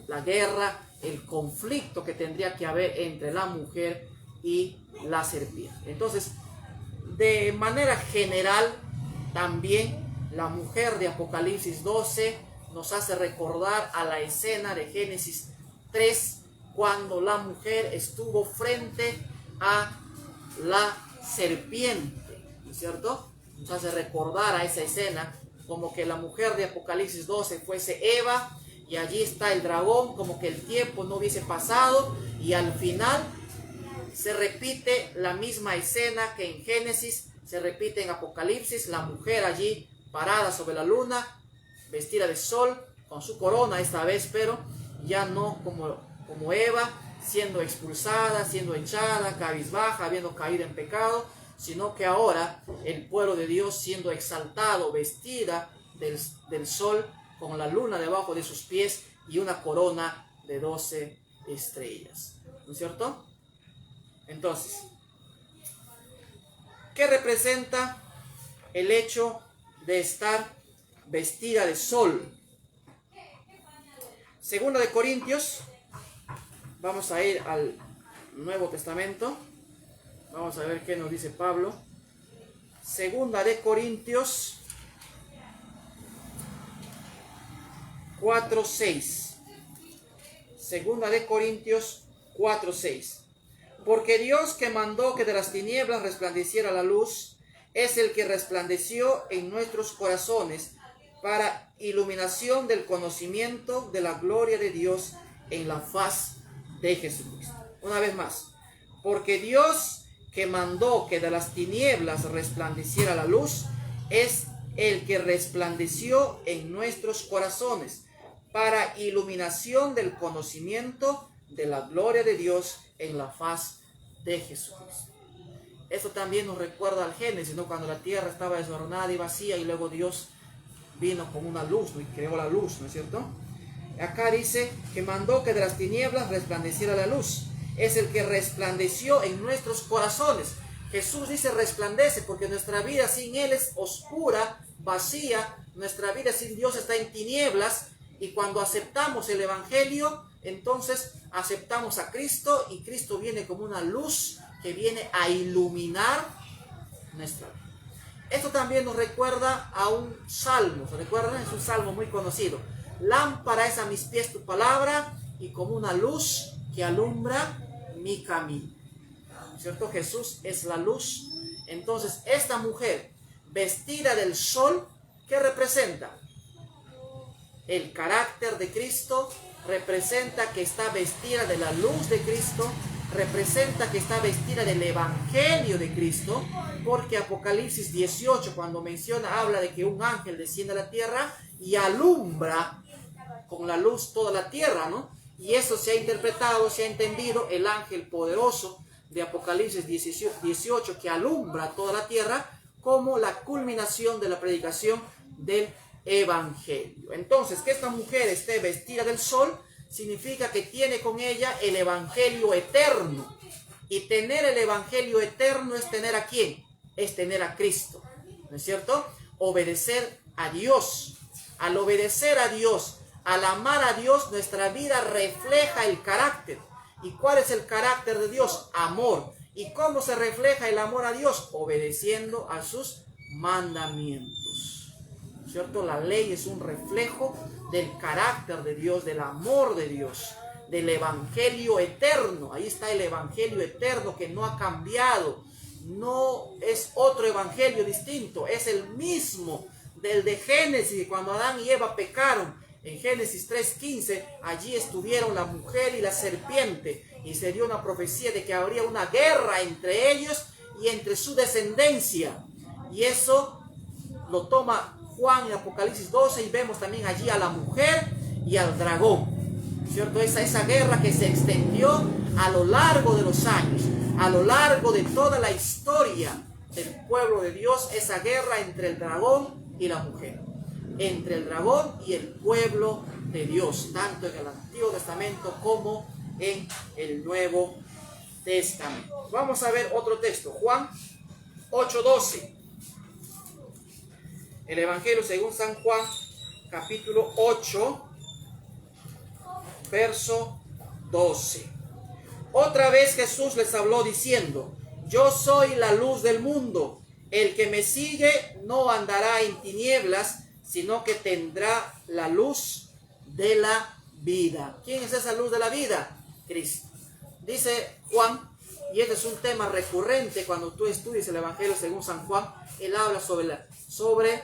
La guerra, el conflicto que tendría que haber entre la mujer y la serpiente. Entonces, de manera general, también la mujer de Apocalipsis 12 nos hace recordar a la escena de Génesis 3, cuando la mujer estuvo frente a la serpiente, ¿no es cierto? Nos hace recordar a esa escena como que la mujer de Apocalipsis 12 fuese Eva, y allí está el dragón, como que el tiempo no hubiese pasado, y al final se repite la misma escena que en Génesis, se repite en Apocalipsis, la mujer allí parada sobre la luna, vestida de sol, con su corona esta vez, pero ya no como Eva, siendo expulsada, siendo echada, cabizbaja, habiendo caído en pecado, sino que ahora el pueblo de Dios siendo exaltado, vestida del sol, con la luna debajo de sus pies y una corona de 12 estrellas. ¿No es cierto? Entonces, ¿qué representa el hecho de estar vestida de sol? Segunda de Corintios, vamos a ir al Nuevo Testamento, vamos a ver qué nos dice Pablo. Segunda de Corintios 4:6. Segunda de Corintios 4:6. Porque Dios, que mandó que de las tinieblas resplandeciera la luz, es el que resplandeció en nuestros corazones para iluminación del conocimiento de la gloria de Dios en la faz de Jesucristo. Una vez más, porque Dios, que mandó que de las tinieblas resplandeciera la luz, es el que resplandeció en nuestros corazones para iluminación del conocimiento de la gloria de Dios en la faz de Jesucristo. Esto también nos recuerda al Génesis, ¿no? Cuando la tierra estaba desordenada y vacía, y luego Dios vino con una luz, ¿no? Y creó la luz, ¿no es cierto? Acá dice que mandó que de las tinieblas resplandeciera la luz. Es el que resplandeció en nuestros corazones. Jesús dice resplandece, porque nuestra vida sin Él es oscura, vacía. Nuestra vida sin Dios está en tinieblas. Y cuando aceptamos el Evangelio, entonces aceptamos a Cristo y Cristo viene como una luz que viene a iluminar nuestra vida. Esto también nos recuerda a un salmo, ¿se recuerdan? Es un salmo muy conocido. Lámpara es a mis pies tu palabra y como una luz que alumbra mi camino. ¿Cierto? Jesús es la luz. Entonces, esta mujer vestida del sol, ¿qué representa? El carácter de Cristo, representa que está vestida de la luz de Cristo, representa que está vestida del evangelio de Cristo, porque Apocalipsis 18, cuando menciona, habla de que un ángel desciende a la tierra y alumbra con la luz toda la tierra, ¿no? Y eso se ha interpretado, se ha entendido, el ángel poderoso de Apocalipsis 18 que alumbra toda la tierra como la culminación de la predicación del evangelio. Entonces, que esta mujer esté vestida del sol significa que tiene con ella el evangelio eterno. Y tener el evangelio eterno es tener ¿a quién? Es tener a Cristo, ¿no es cierto? Obedecer a Dios. Al obedecer a Dios, al amar a Dios, nuestra vida refleja el carácter. ¿Y cuál es el carácter de Dios? Amor. ¿Y cómo se refleja el amor a Dios? Obedeciendo a sus mandamientos, ¿cierto? La ley es un reflejo del carácter de Dios, del amor de Dios, del evangelio eterno. Ahí está el evangelio eterno que no ha cambiado. No es otro evangelio distinto, es el mismo del de Génesis, cuando Adán y Eva pecaron. En Génesis 3:15, allí estuvieron la mujer y la serpiente, y se dio una profecía de que habría una guerra entre ellos y entre su descendencia. Y eso lo toma Juan en Apocalipsis 12, y vemos también allí a la mujer y al dragón, ¿cierto? Esa guerra que se extendió a lo largo de los años, a lo largo de toda la historia del pueblo de Dios, esa guerra entre el dragón y la mujer, entre el dragón y el pueblo de Dios, tanto en el Antiguo Testamento como en el Nuevo Testamento. Vamos a ver otro texto, Juan 8:12. El Evangelio según San Juan, capítulo 8, verso 12. Otra vez Jesús les habló diciendo: yo soy la luz del mundo. El que me sigue no andará en tinieblas, sino que tendrá la luz de la vida. ¿Quién es esa luz de la vida? Cristo. Dice Juan, y este es un tema recurrente cuando tú estudias el Evangelio según San Juan, él habla sobre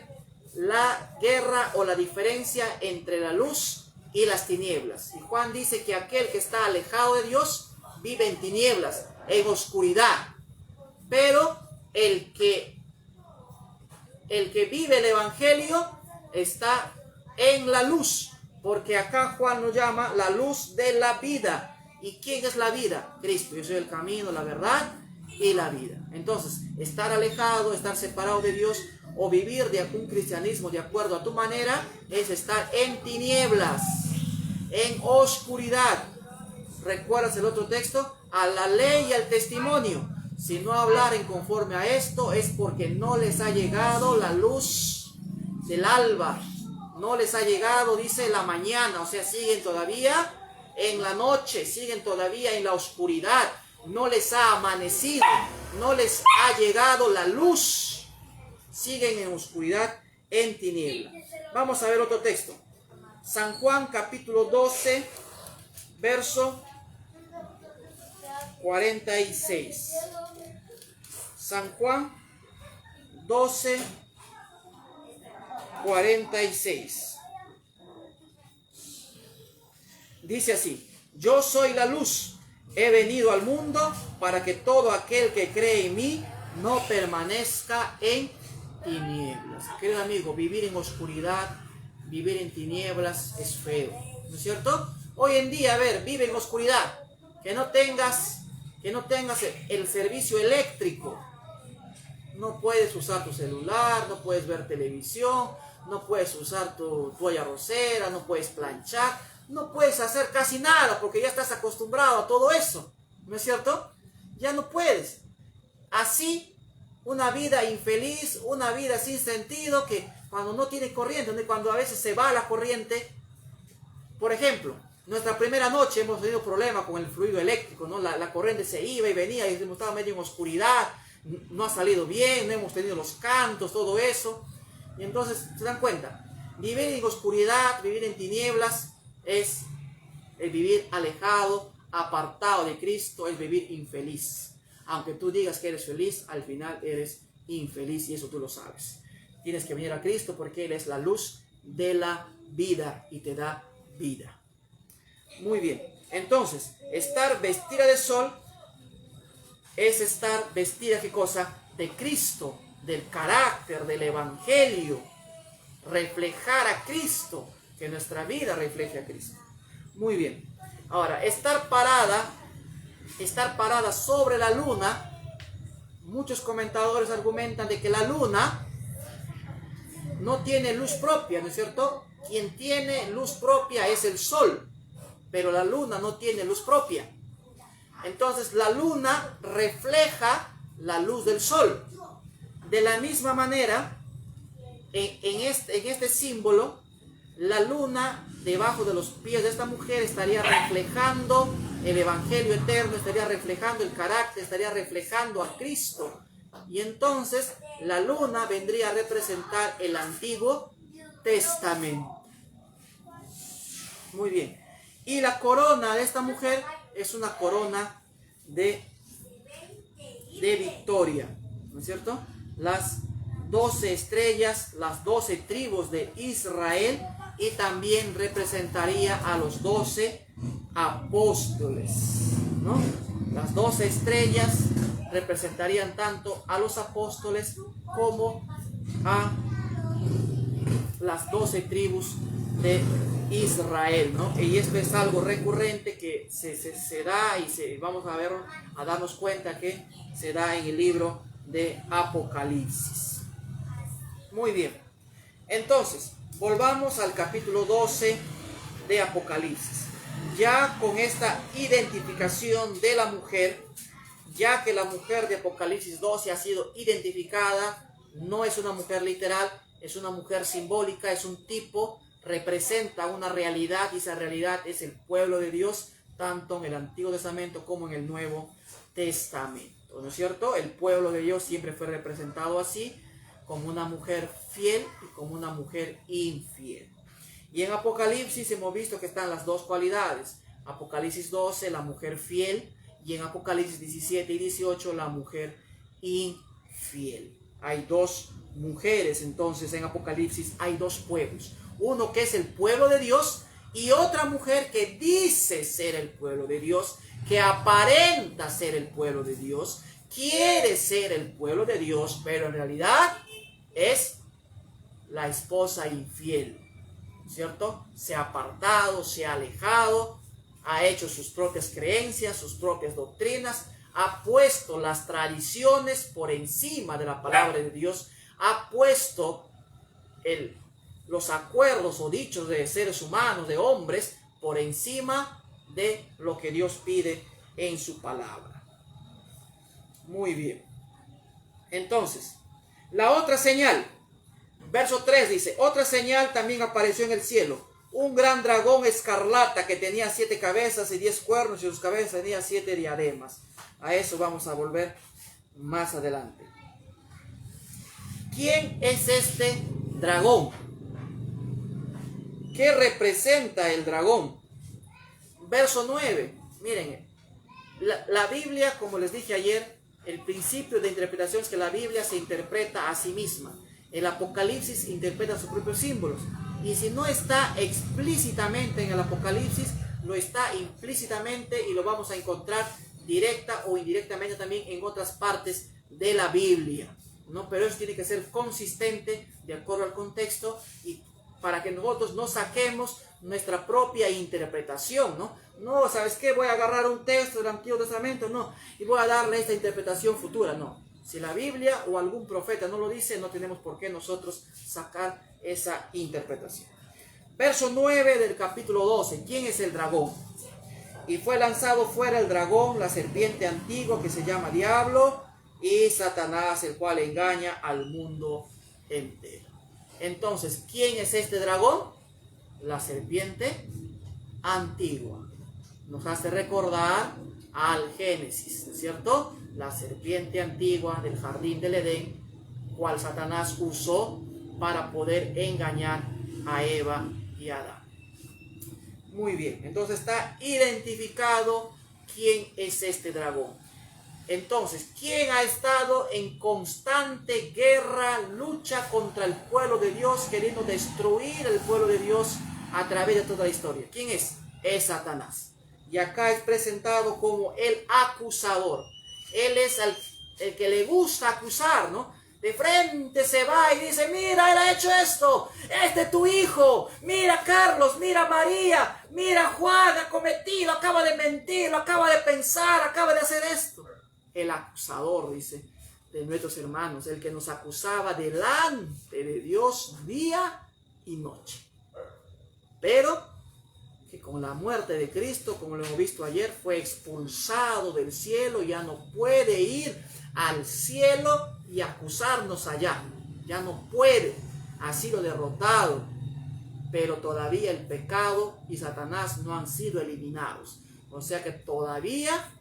la guerra o la diferencia entre la luz y las tinieblas. Y Juan dice que aquel que está alejado de Dios vive en tinieblas, en oscuridad. Pero el que vive el Evangelio está en la luz, porque acá Juan lo llama la luz de la vida. ¿Y quién es la vida? Cristo. Yo soy el camino, la verdad y la vida. Entonces, estar alejado, estar separado de Dios o vivir de un cristianismo de acuerdo a tu manera es estar en tinieblas, en oscuridad. ¿Recuerdas el otro texto? A la ley y al testimonio. Si no hablaren conforme a esto, es porque no les ha llegado la luz del alba. No les ha llegado, dice, la mañana. O sea, siguen todavía en la noche, siguen todavía en la oscuridad. No les ha amanecido, no les ha llegado la luz. Siguen en oscuridad, en tiniebla. Vamos a ver otro texto. San Juan, capítulo 12, verso 46. San Juan 12, 46. Dice así: yo soy la luz, he venido al mundo para que todo aquel que cree en mí no permanezca en tinieblas. Querido amigo, vivir en oscuridad, vivir en tinieblas es feo, ¿no es cierto? Hoy en día, a ver, vive en oscuridad, que no tengas el servicio eléctrico. No puedes usar tu celular, no puedes ver televisión, no puedes usar tu toalla rosera, no puedes planchar, no puedes hacer casi nada porque ya estás acostumbrado a todo eso, ¿no es cierto? Ya no puedes. Así, una vida infeliz, una vida sin sentido, que cuando no tiene corriente, cuando a veces se va la corriente. Por ejemplo, Nuestra primera noche hemos tenido problemas con el fluido eléctrico, ¿no? La corriente se iba y venía y hemos estado medio en oscuridad, no ha salido bien, no hemos tenido los cantos, todo eso. Y entonces, ¿se dan cuenta? Vivir en oscuridad, vivir en tinieblas, es el vivir alejado, apartado de Cristo, es vivir infeliz. Aunque tú digas que eres feliz, al final eres infeliz y eso tú lo sabes. Tienes que venir a Cristo porque Él es la luz de la vida y te da vida. Muy bien, entonces, estar vestida de sol es estar vestida, ¿qué cosa? De Cristo, del carácter, del Evangelio. Reflejar a Cristo, que nuestra vida refleje a Cristo. Muy bien, ahora, estar parada sobre la luna. Muchos comentadores argumentan de que la luna no tiene luz propia, ¿no es cierto? Quien tiene luz propia es el sol, pero la luna no tiene luz propia. Entonces la luna refleja la luz del sol. De la misma manera, en este símbolo, la luna debajo de los pies de esta mujer estaría reflejando el Evangelio eterno, estaría reflejando el carácter, estaría reflejando a Cristo. Y entonces la luna vendría a representar el Antiguo Testamento. Muy bien. Y la corona de esta mujer es una corona de victoria, ¿no es cierto? Las 12 estrellas, las 12 tribus de Israel, y también representaría a los 12 apóstoles, ¿no? Las 12 estrellas representarían tanto a los apóstoles como a las 12 tribus de Israel, ¿no? Y esto es algo recurrente que se da y vamos a darnos cuenta que se da en el libro de Apocalipsis. Muy bien, entonces volvamos al capítulo 12 de Apocalipsis. Ya con esta identificación de la mujer, ya que la mujer de Apocalipsis 12 ha sido identificada, no es una mujer literal, es una mujer simbólica, es un tipo, representa una realidad, y esa realidad es el pueblo de Dios, tanto en el Antiguo Testamento como en el Nuevo Testamento, ¿no es cierto? El pueblo de Dios siempre fue representado así, como una mujer fiel y como una mujer infiel. Y en Apocalipsis hemos visto que están las dos cualidades. Apocalipsis 12, la mujer fiel, y en Apocalipsis 17 y 18, la mujer infiel. Hay dos mujeres, entonces en Apocalipsis hay dos pueblos. Uno que es el pueblo de Dios y otra mujer que dice ser el pueblo de Dios, que aparenta ser el pueblo de Dios, quiere ser el pueblo de Dios, pero en realidad es la esposa infiel, ¿cierto? Se ha apartado, se ha alejado, ha hecho sus propias creencias, sus propias doctrinas, ha puesto las tradiciones por encima de la palabra de Dios, ha puesto los acuerdos o dichos de seres humanos, de hombres, por encima de lo que Dios pide en su palabra. Muy bien. Entonces, la otra señal, verso 3 dice, otra señal también apareció en el cielo, un gran dragón escarlata que tenía 7 cabezas y 10 cuernos, y sus cabezas tenía 7 diademas. A eso vamos a volver más adelante. ¿Quién es este dragón? ¿Qué representa el dragón? Verso 9, miren, la Biblia, como les dije ayer, el principio de interpretación es que la Biblia se interpreta a sí misma. El Apocalipsis interpreta sus propios símbolos. Y si no está explícitamente en el Apocalipsis, lo está implícitamente y lo vamos a encontrar directa o indirectamente también en otras partes de la Biblia, ¿no? Pero eso tiene que ser consistente de acuerdo al contexto y para que nosotros no saquemos nuestra propia interpretación, ¿no? No, ¿sabes qué? Voy a agarrar un texto del Antiguo Testamento, no, y voy a darle esta interpretación futura, no. Si la Biblia o algún profeta no lo dice, no tenemos por qué nosotros sacar esa interpretación. Verso 9 del capítulo 12. ¿Quién es el dragón? Y fue lanzado fuera el dragón, la serpiente antigua que se llama Diablo y Satanás, el cual engaña al mundo entero. Entonces, ¿quién es este dragón? La serpiente antigua. Nos hace recordar al Génesis, ¿no es cierto? La serpiente antigua del jardín del Edén, cual Satanás usó para poder engañar a Eva y a Adán. Muy bien, entonces está identificado quién es este dragón. Entonces, ¿quién ha estado en constante guerra, lucha contra el pueblo de Dios, queriendo destruir el pueblo de Dios a través de toda la historia? ¿Quién es? Es Satanás. Y acá es presentado como el acusador. Él es el que le gusta acusar, ¿no? De frente se va y dice, mira, él ha hecho esto, este es tu hijo, mira Carlos, mira María, mira Juan, ha cometido, acaba de mentir, lo acaba de pensar, acaba de hacer esto. El acusador, dice, de nuestros hermanos, el que nos acusaba delante de Dios día y noche. Pero que con la muerte de Cristo, como lo hemos visto ayer, fue expulsado del cielo, ya no puede ir al cielo y acusarnos allá. Ya no puede, ha sido derrotado, pero todavía el pecado y Satanás no han sido eliminados. O sea que todavía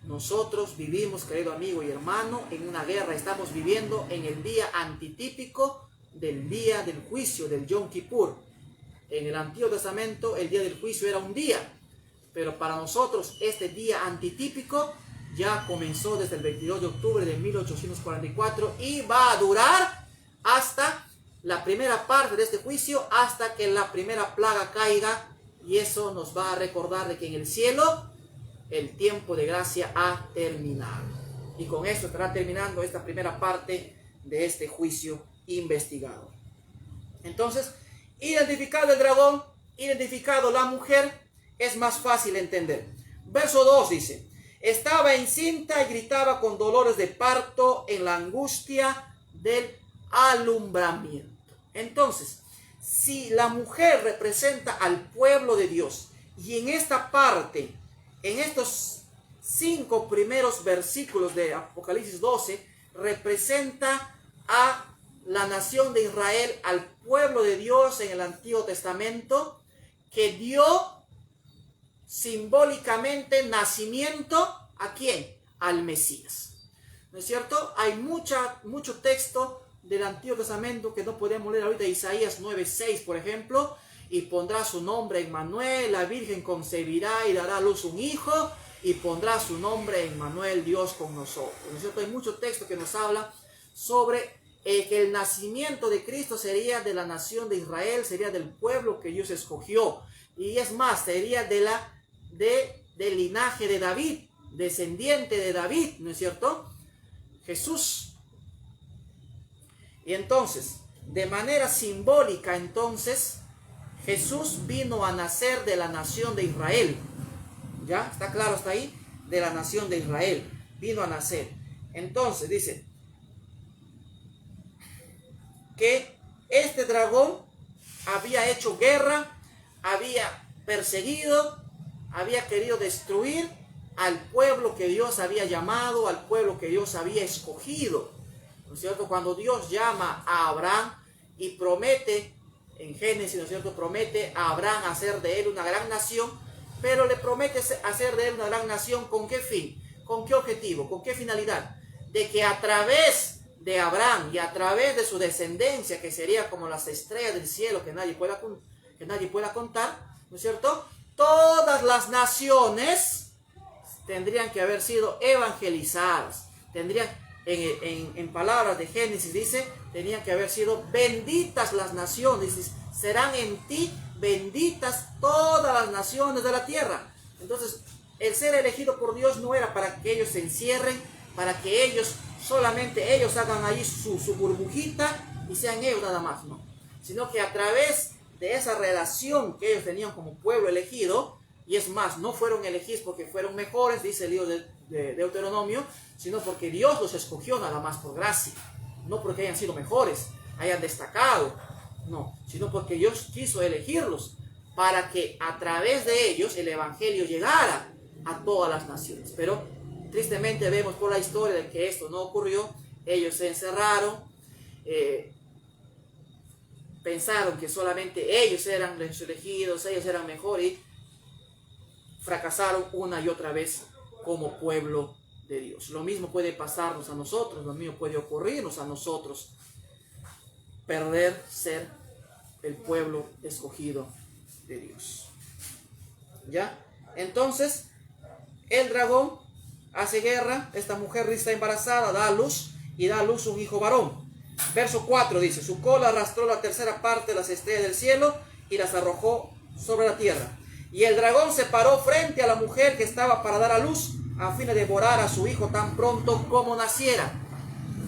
nosotros vivimos, querido amigo y hermano, en una guerra. Estamos viviendo en el día antitípico del día del juicio, del Yom Kippur. En el Antiguo Testamento el día del juicio era un día, pero para nosotros este día antitípico ya comenzó desde el 22 de octubre de 1844 y va a durar hasta la primera parte de este juicio, hasta que la primera plaga caiga, y eso nos va a recordar de que en el cielo el tiempo de gracia ha terminado. Y con esto estará terminando esta primera parte de este juicio investigador. Entonces, identificado el dragón, identificado la mujer, es más fácil entender. Verso 2 dice, estaba encinta y gritaba con dolores de parto en la angustia del alumbramiento. Entonces, si la mujer representa al pueblo de Dios, y en esta parte, en estos 5 primeros versículos de Apocalipsis 12, representa a la nación de Israel, al pueblo de Dios en el Antiguo Testamento, que dio simbólicamente nacimiento ¿a quién? Al Mesías. ¿No es cierto? Hay mucho texto del Antiguo Testamento que no podemos leer ahorita. Isaías 9:6, por ejemplo, y pondrá su nombre Emmanuel, la Virgen concebirá y dará a luz un hijo, y pondrá su nombre Emmanuel, Dios con nosotros. ¿No es cierto? Hay mucho texto que nos habla sobre que el nacimiento de Cristo sería de la nación de Israel, sería del pueblo que Dios escogió, y es más, sería del linaje de David, descendiente de David, ¿no es cierto? Jesús. Y entonces, de manera simbólica, entonces, Jesús vino a nacer de la nación de Israel. ¿Ya? ¿Está claro hasta ahí? De la nación de Israel. Vino a nacer. Entonces, dice que este dragón había hecho guerra, había perseguido, había querido destruir al pueblo que Dios había llamado, al pueblo que Dios había escogido. ¿No es cierto? Cuando Dios llama a Abraham y promete, en Génesis, ¿no es cierto? Promete a Abraham hacer de él una gran nación, pero le promete hacer de él una gran nación, ¿con qué fin? ¿Con qué objetivo? ¿Con qué finalidad? De que a través de Abraham y a través de su descendencia, que sería como las estrellas del cielo que nadie pueda contar, ¿no es cierto? Todas las naciones tendrían que haber sido evangelizadas, tendrían, en palabras de Génesis dice, tenían que haber sido benditas las naciones, dice, serán en ti benditas todas las naciones de la tierra. Entonces, el ser elegido por Dios no era para que ellos se encierren, para que ellos, solamente ellos hagan ahí su burbujita y sean ellos nada más, no. Sino que a través de esa relación que ellos tenían como pueblo elegido, y es más, no fueron elegidos porque fueron mejores, dice el libro de Deuteronomio, sino porque Dios los escogió nada más por gracia, no porque hayan sido mejores, hayan destacado, no, sino porque Dios quiso elegirlos para que a través de ellos el evangelio llegara a todas las naciones. Pero tristemente vemos por la historia de que esto no ocurrió. Ellos se encerraron, pensaron que solamente ellos eran los elegidos, ellos eran mejor y fracasaron una y otra vez como pueblo de Dios. Lo mismo puede pasarnos a nosotros, lo mismo puede ocurrirnos a nosotros, perder ser el pueblo escogido de Dios. ¿Ya? Entonces, el dragón hace guerra, esta mujer está embarazada, da a luz y da a luz un hijo varón. Verso 4 dice, su cola arrastró la tercera parte de las estrellas del cielo y las arrojó sobre la tierra. Y el dragón se paró frente a la mujer que estaba para dar a luz, a fin de devorar a su hijo tan pronto como naciera.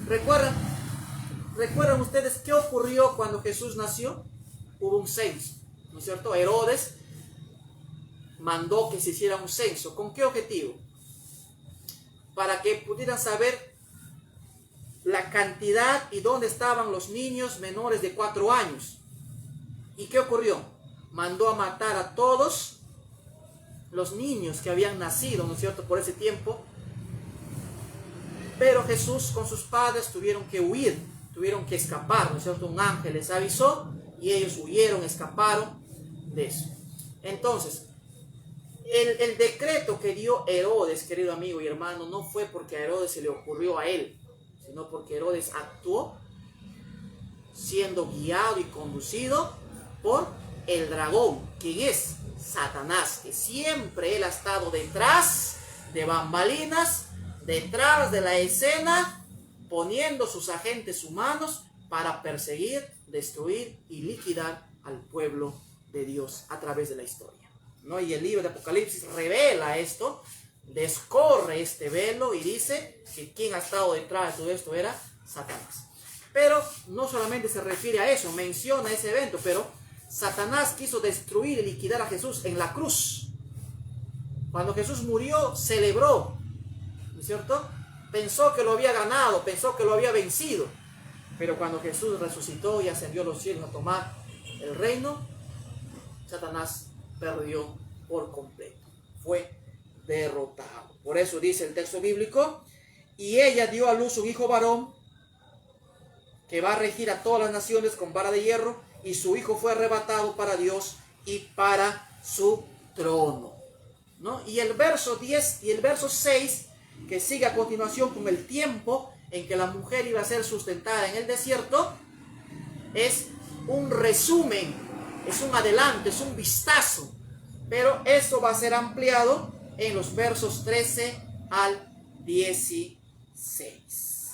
¿Recuerdan ustedes qué ocurrió cuando Jesús nació? Hubo un censo, ¿no es cierto? Herodes mandó que se hiciera un censo. ¿Con qué objetivo? Para que pudieran saber la cantidad y dónde estaban los niños menores de 4 años. ¿Y qué ocurrió? Mandó a matar a todos los niños que habían nacido, ¿no es cierto?, por ese tiempo. Pero Jesús con sus padres tuvieron que huir, tuvieron que escapar, ¿no es cierto? Un ángel les avisó y ellos huyeron, escaparon de eso. Entonces, el decreto que dio Herodes, querido amigo y hermano, no fue porque a Herodes se le ocurrió a él, sino porque Herodes actuó siendo guiado y conducido por el dragón, quien es Satanás, que siempre él ha estado detrás de bambalinas, detrás de la escena, poniendo sus agentes humanos para perseguir, destruir y liquidar al pueblo de Dios a través de la historia, ¿no? Y el libro de Apocalipsis revela esto, descorre este velo y dice que quien ha estado detrás de todo esto era Satanás. Pero no solamente se refiere a eso, menciona ese evento, pero Satanás quiso destruir y liquidar a Jesús en la cruz. Cuando Jesús murió, celebró, ¿no es cierto? Pensó que lo había ganado, pensó que lo había vencido. Pero cuando Jesús resucitó y ascendió a los cielos a tomar el reino, Satanás perdió por completo. Fue derrotado. Por eso dice el texto bíblico, y ella dio a luz un hijo varón que va a regir a todas las naciones con vara de hierro, y su hijo fue arrebatado para Dios y para su trono, ¿no? Y el verso 10 y el verso 6, que sigue a continuación con el tiempo en que la mujer iba a ser sustentada en el desierto, es un resumen, es un adelanto, es un vistazo, pero eso va a ser ampliado en los versos 13 al 16,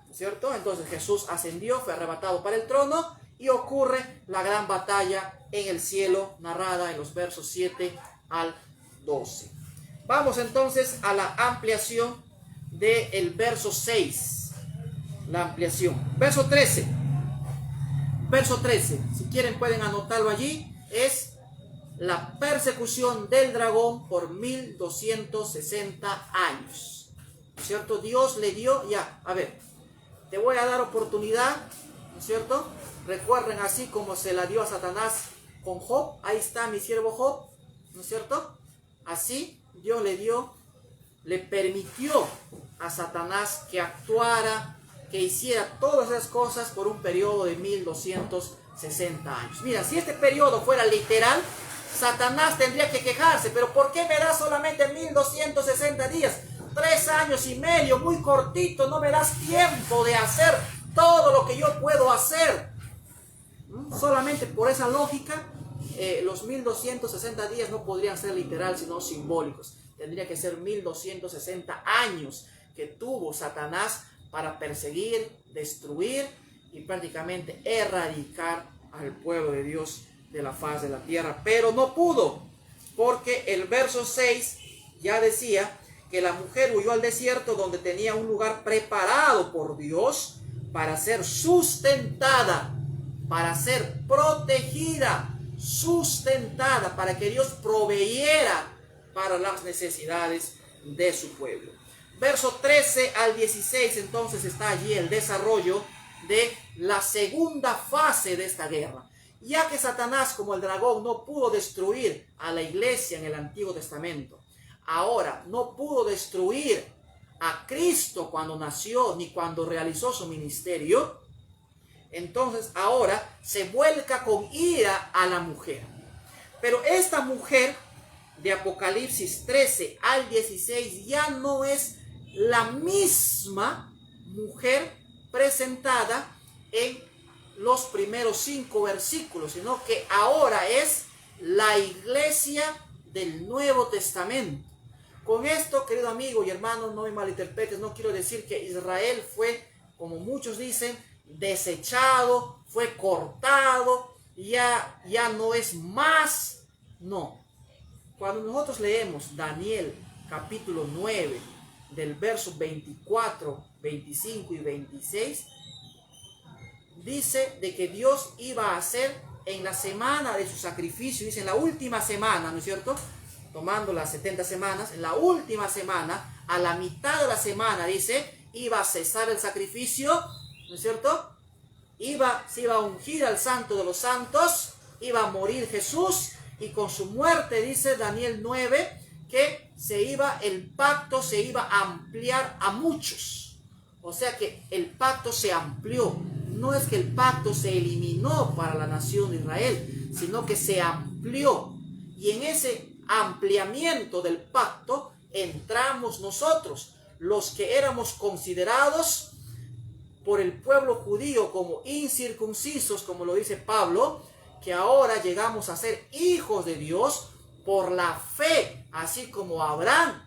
¿no es cierto? Entonces Jesús ascendió, fue arrebatado para el trono y ocurre la gran batalla en el cielo, narrada en los versos 7 al 12. Vamos entonces a la ampliación del verso 6, la ampliación. Verso 13, si quieren pueden anotarlo allí, es la persecución del dragón por 1260 años, ¿no es cierto? Dios le dio, ya, a ver, te voy a dar oportunidad, ¿no es cierto? Recuerden, así como se la dio a Satanás con Job, ahí está mi siervo Job, ¿no es cierto? Así Dios le permitió a Satanás que actuara, que hiciera todas esas cosas por un periodo de 1260 años. Mira, si este periodo fuera literal, Satanás tendría que quejarse, pero ¿por qué me das solamente 1260 días? 3 años y medio, muy cortito, no me das tiempo de hacer todo lo que yo puedo hacer. Solamente por esa lógica, los 1260 días no podrían ser literal, sino simbólicos. Tendría que ser 1260 años que tuvo Satanás para perseguir, destruir y prácticamente erradicar al pueblo de Dios de la faz de la tierra. Pero no pudo, porque el verso 6 ya decía que la mujer huyó al desierto, donde tenía un lugar preparado por Dios para ser sustentada, para ser protegida, sustentada, para que Dios proveyera para las necesidades de su pueblo. Verso 13 al 16, entonces está allí el desarrollo de la segunda fase de esta guerra. Ya que Satanás, como el dragón, no pudo destruir a la iglesia en el Antiguo Testamento, ahora no pudo destruir a Cristo cuando nació ni cuando realizó su ministerio, entonces ahora se vuelca con ira a la mujer. Pero esta mujer de Apocalipsis 13 al 16 ya no es la misma mujer presentada en los primeros 5 versículos, sino que ahora es la iglesia del Nuevo Testamento. Con esto, querido amigo y hermano, no me malinterpretes, no quiero decir que Israel fue, como muchos dicen, desechado, fue cortado, ya no es más. No. Cuando nosotros leemos Daniel capítulo 9, del verso 24, 25 y 26, dice de que Dios iba a hacer en la semana de su sacrificio, dice en la última semana, ¿no es cierto? Tomando las 70 semanas, en la última semana, a la mitad de la semana, dice, iba a cesar el sacrificio, ¿no es cierto? Se iba a ungir al Santo de los Santos, iba a morir Jesús, y con su muerte, dice Daniel 9, que el pacto se iba a ampliar a muchos. O sea que el pacto se amplió. No es que el pacto se eliminó para la nación de Israel, sino que se amplió. Y en ese ampliamiento del pacto entramos nosotros, los que éramos considerados por el pueblo judío como incircuncisos, como lo dice Pablo, que ahora llegamos a ser hijos de Dios por la fe, así como Abraham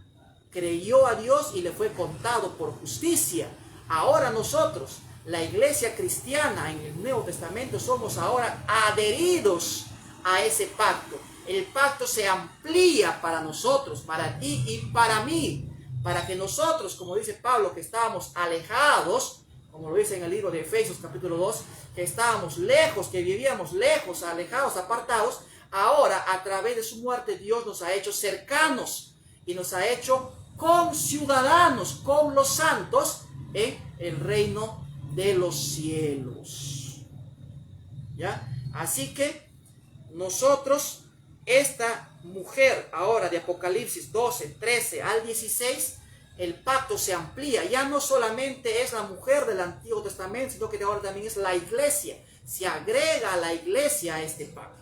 creyó a Dios y le fue contado por justicia. Ahora nosotros, la iglesia cristiana en el Nuevo Testamento, somos ahora adheridos a ese pacto. El pacto se amplía para nosotros, para ti y para mí, para que nosotros, como dice Pablo, que estábamos alejados, como lo dice en el libro de Efesios capítulo 2, que estábamos lejos, que vivíamos lejos, alejados, apartados, ahora a través de su muerte Dios nos ha hecho cercanos y nos ha hecho conciudadanos con los santos en el reino de los cielos. ¿Ya? Así que nosotros, esta mujer ahora de Apocalipsis 12, 13 al 16, el pacto se amplía. Ya no solamente es la mujer del Antiguo Testamento, sino que ahora también es la iglesia. Se agrega a la iglesia a este pacto.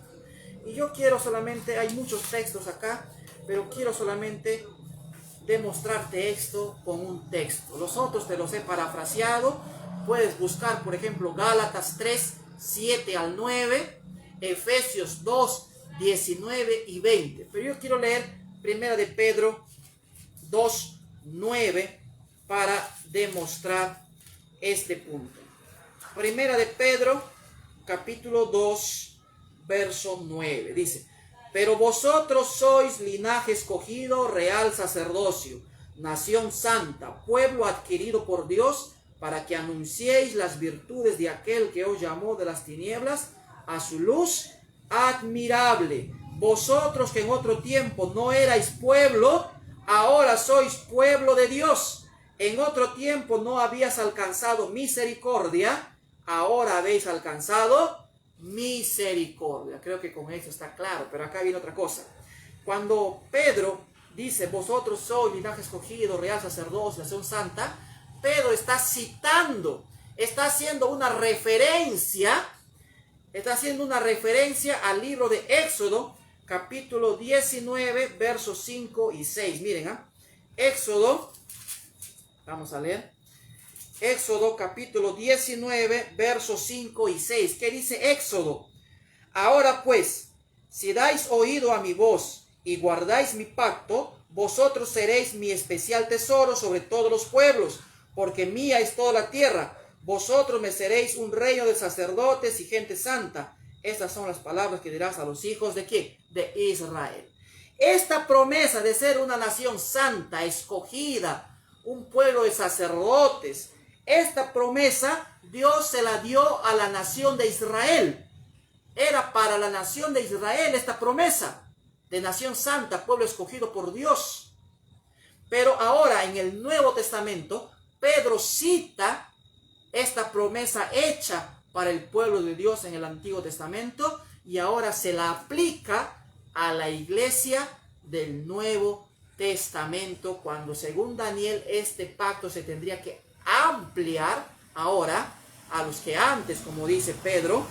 Y yo quiero solamente, hay muchos textos acá, pero quiero solamente demostrarte esto con un texto. Los otros te los he parafraseado. Puedes buscar, por ejemplo, Gálatas 3, 7 al 9, Efesios 2, 19 y 20. Pero yo quiero leer 1 de Pedro 2, 9 para demostrar este punto. 1 de Pedro, capítulo 2, verso 9. Dice: pero vosotros sois linaje escogido, real sacerdocio, nación santa, pueblo adquirido por Dios, para que anunciéis las virtudes de aquel que os llamó de las tinieblas a su luz admirable. Vosotros que en otro tiempo no erais pueblo, ahora sois pueblo de Dios. En otro tiempo no habías alcanzado misericordia, ahora habéis alcanzado misericordia. Creo que con eso está claro, pero acá viene otra cosa. Cuando Pedro dice, vosotros sois linaje escogido, real sacerdocio, nación santa, Pedro está citando, está haciendo una referencia al libro de Éxodo, capítulo 19, versos 5 y 6. Miren, Éxodo, vamos a leer. Éxodo capítulo 19, versos 5 y 6. ¿Qué dice Éxodo? Ahora pues, si dais oído a mi voz y guardáis mi pacto, vosotros seréis mi especial tesoro sobre todos los pueblos, porque mía es toda la tierra. Vosotros me seréis un reino de sacerdotes y gente santa. Estas son las palabras que dirás a los hijos ¿de quién? De Israel. Esta promesa de ser una nación santa, escogida, un pueblo de sacerdotes, esta promesa Dios se la dio a la nación de Israel. Era para la nación de Israel esta promesa de nación santa, pueblo escogido por Dios. Pero ahora en el Nuevo Testamento, Pedro cita esta promesa hecha para el pueblo de Dios en el Antiguo Testamento y ahora se la aplica a la iglesia del Nuevo Testamento, cuando según Daniel este pacto se tendría que ampliar ahora a los que antes, como dice Pedro,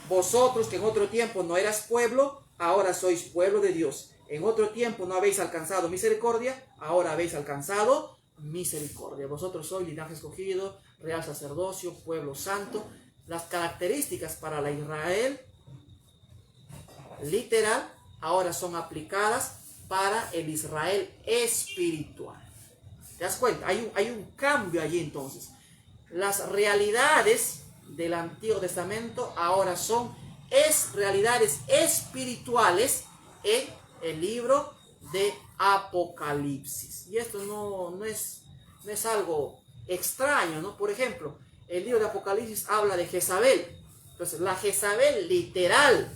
vosotros que en otro tiempo no eras pueblo, ahora sois pueblo de Dios. En otro tiempo no habéis alcanzado misericordia, ahora habéis alcanzado misericordia. Vosotros sois linaje escogido, real sacerdocio, pueblo santo. Las características para la Israel literal ahora son aplicadas para el Israel espiritual. ¿Te das cuenta? Hay un cambio allí entonces. Las realidades del Antiguo Testamento ahora son realidades espirituales en el libro de Apocalipsis. Y esto no es algo extraño, ¿no? Por ejemplo, el libro de Apocalipsis habla de Jezabel. Entonces, la Jezabel literal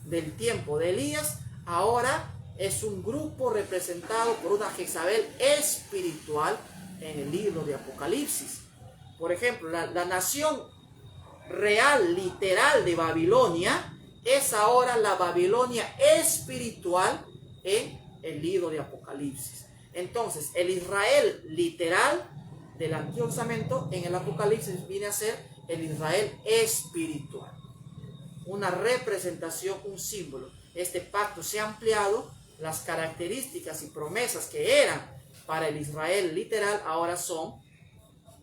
del tiempo de Elías ahora es un grupo representado por una Jezabel espiritual en el libro de Apocalipsis. Por ejemplo, la nación real, literal de Babilonia es ahora la Babilonia espiritual en el libro de Apocalipsis. Entonces, el Israel literal del Antiguo Testamento en el Apocalipsis viene a ser el Israel espiritual. Una representación, un símbolo. Este pacto se ha ampliado, las características y promesas que eran para el Israel literal ahora son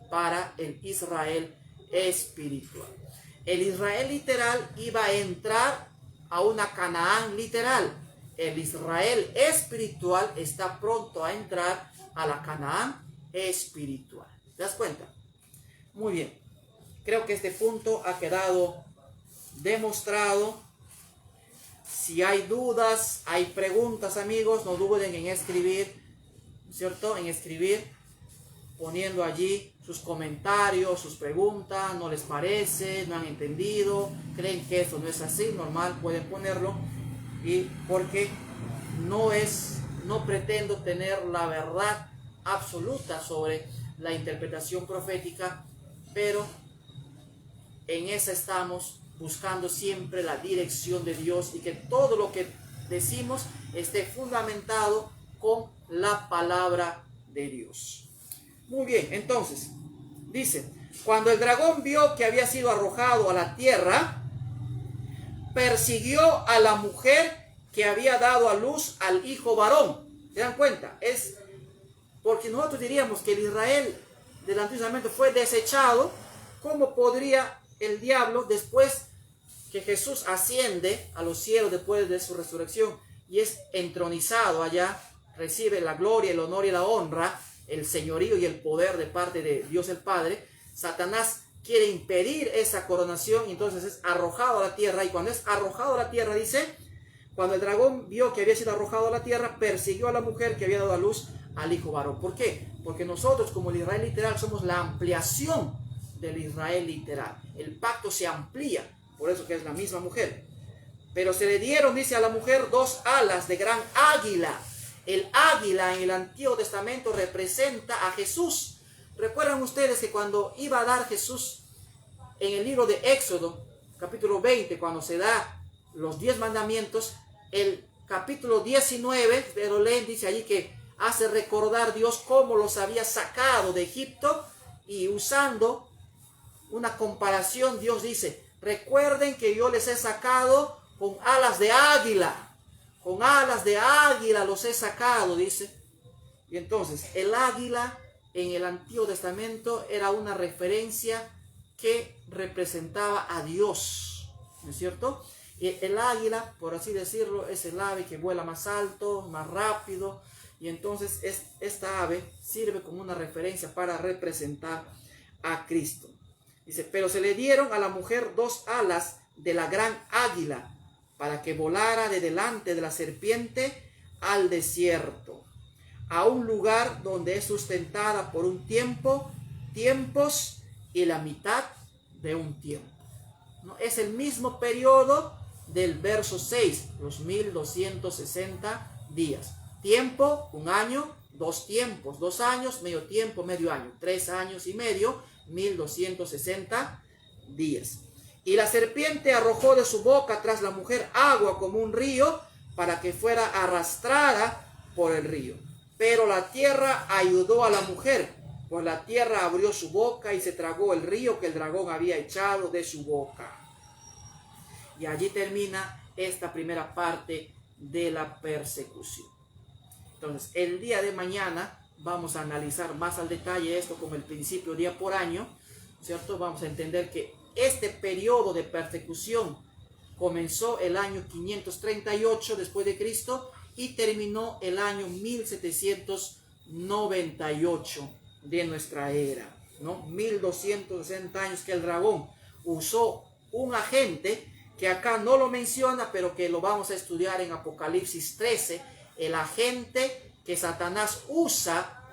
para el Israel espiritual. El Israel literal iba a entrar a una Canaán literal. El Israel espiritual está pronto a entrar a la Canaán espiritual. ¿Te das cuenta? Muy bien. Creo que este punto ha quedado demostrado. Si hay dudas, hay preguntas, amigos, no duden en escribir, ¿cierto? En escribir, poniendo allí sus comentarios, sus preguntas, no les parece, no han entendido, creen que eso no es así, normal, pueden ponerlo. Y porque no pretendo tener la verdad absoluta sobre la interpretación profética, pero en esa estamos buscando siempre la dirección de Dios y que todo lo que decimos esté fundamentado con la palabra de Dios. Muy bien, entonces, dice, cuando el dragón vio que había sido arrojado a la tierra, persiguió a la mujer que había dado a luz al hijo varón. ¿Se dan cuenta? Es porque nosotros diríamos que el Israel del Antiguo Testamento fue desechado. ¿Cómo podría el diablo, después que Jesús asciende a los cielos después de su resurrección y es entronizado allá, recibe la gloria, el honor y la honra, el señorío y el poder de parte de Dios el Padre? Satanás quiere impedir esa coronación y entonces es arrojado a la tierra. Y cuando es arrojado a la tierra, dice, cuando el dragón vio que había sido arrojado a la tierra, persiguió a la mujer que había dado a luz al hijo varón. ¿Por qué? Porque nosotros, como el Israel literal, somos la ampliación del Israel literal. El pacto se amplía, por eso que es la misma mujer. Pero se le dieron, dice, a la mujer 2 alas de gran águila. El águila en el Antiguo Testamento representa a Jesús. ¿Recuerdan ustedes que cuando iba a dar Jesús en el libro de Éxodo, capítulo 20, cuando se da los 10 mandamientos, el capítulo 19, pero leen, dice allí que hace recordar Dios cómo los había sacado de Egipto, y usando una comparación, Dios dice, recuerden que yo les he sacado con alas de águila. Con alas de águila los he sacado, dice. Y entonces, el águila en el Antiguo Testamento era una referencia que representaba a Dios, ¿no es cierto? Y el águila, por así decirlo, es el ave que vuela más alto, más rápido. Y entonces esta ave sirve como una referencia para representar a Cristo. Dice, pero se le dieron a la mujer 2 alas de la gran águila, para que volara de delante de la serpiente al desierto, a un lugar donde es sustentada por un tiempo, tiempos y la mitad de un tiempo. ¿No? Es el mismo periodo del verso 6, los 1260 días. Tiempo, 1 año, 2 tiempos, 2 años, medio tiempo, medio año, 3 años y medio, 1260 días. Y la serpiente arrojó de su boca tras la mujer agua como un río, para que fuera arrastrada por el río. Pero la tierra ayudó a la mujer, pues la tierra abrió su boca y se tragó el río que el dragón había echado de su boca. Y allí termina esta primera parte de la persecución. Entonces, el día de mañana vamos a analizar más al detalle esto con el principio día por año, ¿cierto? Vamos a entender que este periodo de persecución comenzó el año 538 después de Cristo y terminó el año 1798 de nuestra era, ¿no? 1260 años que el dragón usó un agente que acá no lo menciona, pero que lo vamos a estudiar en Apocalipsis 13, el agente que Satanás usa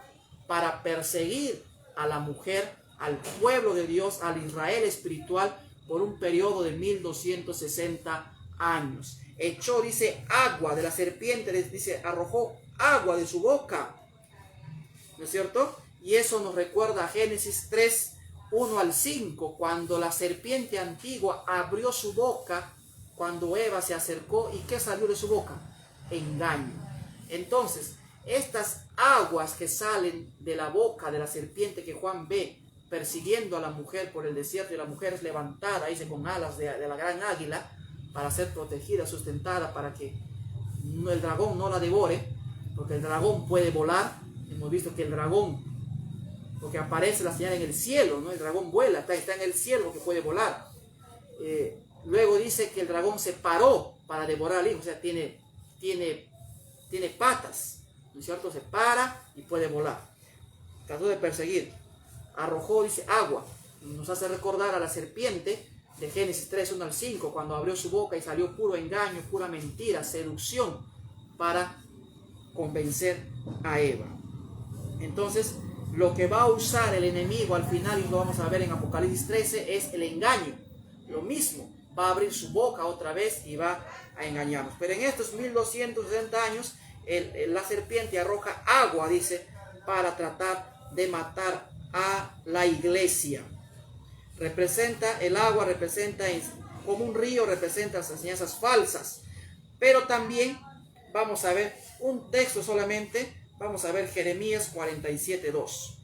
para perseguir a la mujer, al pueblo de Dios, al Israel espiritual, por un periodo de 1260 años. Echó, dice, agua de la serpiente, dice, arrojó agua de su boca, ¿no es cierto? Y eso nos recuerda a Génesis 3, 1 al 5, cuando la serpiente antigua abrió su boca, cuando Eva se acercó, ¿y qué salió de su boca? Engaño. Entonces, estas aguas que salen de la boca de la serpiente que Juan ve persiguiendo a la mujer por el desierto, y la mujer es levantada, dice, con alas de la gran águila, para ser protegida, sustentada, para que el dragón no la devore, porque el dragón puede volar. Hemos visto que el dragón, porque aparece la señal en el cielo, ¿no? El dragón vuela, está en el cielo, que puede volar. Luego dice que el dragón se paró para devorar al hijo, o sea, tiene patas, ¿no es cierto? Se para y puede volar. Trató de perseguir. Arrojó, dice, agua. Nos hace recordar a la serpiente de Génesis 3, 1 al 5, cuando abrió su boca y salió puro engaño, pura mentira, seducción, para convencer a Eva. Entonces, lo que va a usar el enemigo al final, y lo vamos a ver en Apocalipsis 13, es el engaño. Lo mismo, va a abrir su boca otra vez y va a engañarnos. Pero en estos 1260 años, la serpiente arroja agua, dice, para tratar de matar a la iglesia. Representa, el agua representa como un río, representa las enseñanzas falsas. Pero también vamos a ver un texto solamente, vamos a ver Jeremías 47:2.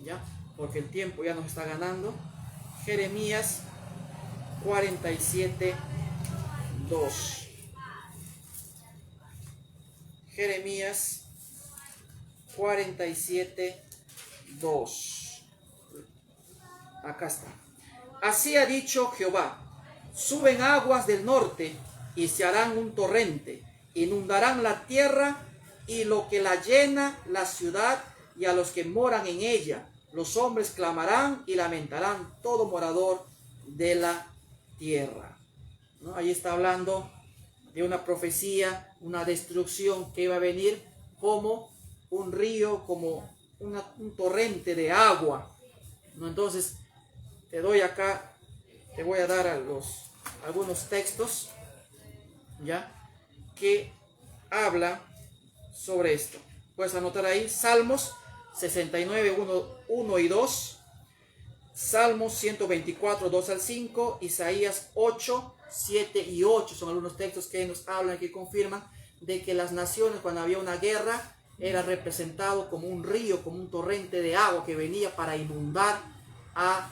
¿Ya? Porque el tiempo ya nos está ganando. Jeremías 47:2. Jeremías 47:2. Acá está. Así ha dicho Jehová: suben aguas del norte y se harán un torrente, inundarán la tierra y lo que la llena, la ciudad y a los que moran en ella. Los hombres clamarán y lamentarán, todo morador de la tierra. ¿No? Ahí está hablando de una profecía, una destrucción que iba a venir como un río, como un torrente de agua, ¿no? Entonces, te voy a dar algunos textos, ¿ya?, que habla sobre esto. Puedes anotar ahí: Salmos 69, 1 y 2, Salmos 124, 2 al 5, Isaías 8, 7 y 8. Son algunos textos que nos hablan, que confirman de que las naciones, cuando había una guerra, era representado como un río, como un torrente de agua que venía para inundar a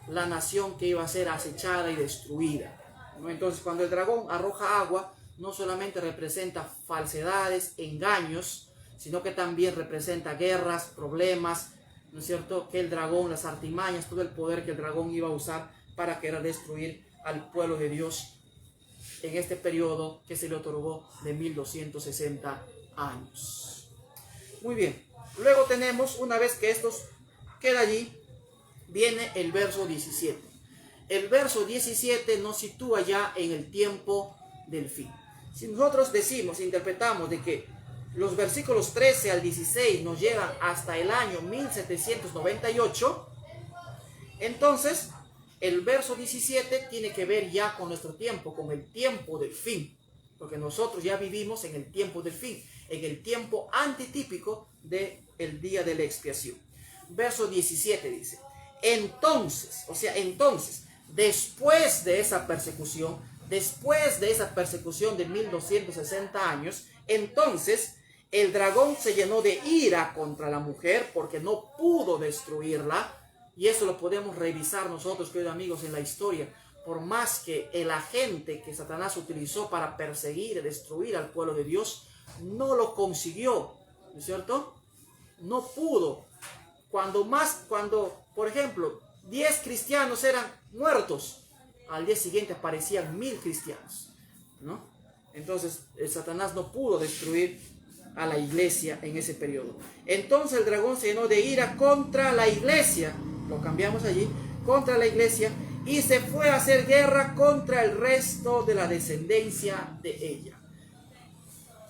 la nación que iba a ser acechada y destruida, ¿no? Entonces, cuando el dragón arroja agua, no solamente representa falsedades, engaños, sino que también representa guerras, problemas, ¿no es cierto?, que el dragón, las artimañas, todo el poder que el dragón iba a usar para querer destruir al pueblo de Dios en este periodo que se le otorgó de 1260 años. Muy bien, luego tenemos, una vez que esto queda allí, viene el verso 17. El verso 17 nos sitúa ya en el tiempo del fin. Si nosotros interpretamos de que los versículos 13 al 16 nos llevan hasta el año 1798, entonces el verso 17 tiene que ver ya con nuestro tiempo, con el tiempo del fin, porque nosotros ya vivimos en el tiempo del fin, en el tiempo antitípico del día de la expiación. Verso 17 dice: entonces, después de esa persecución de 1260 años, entonces el dragón se llenó de ira contra la mujer porque no pudo destruirla. Y eso lo podemos revisar nosotros, queridos amigos, en la historia. Por más que el agente que Satanás utilizó para perseguir y destruir al pueblo de Dios, no lo consiguió, ¿no es cierto? No pudo. Cuando, por ejemplo, 10 cristianos eran muertos, al día siguiente aparecían 1000 cristianos, ¿no? Entonces, Satanás no pudo destruir a la iglesia en ese periodo. Entonces el dragón se llenó de ira contra la iglesia, lo cambiamos allí, contra la iglesia, y se fue a hacer guerra contra el resto de la descendencia de ella.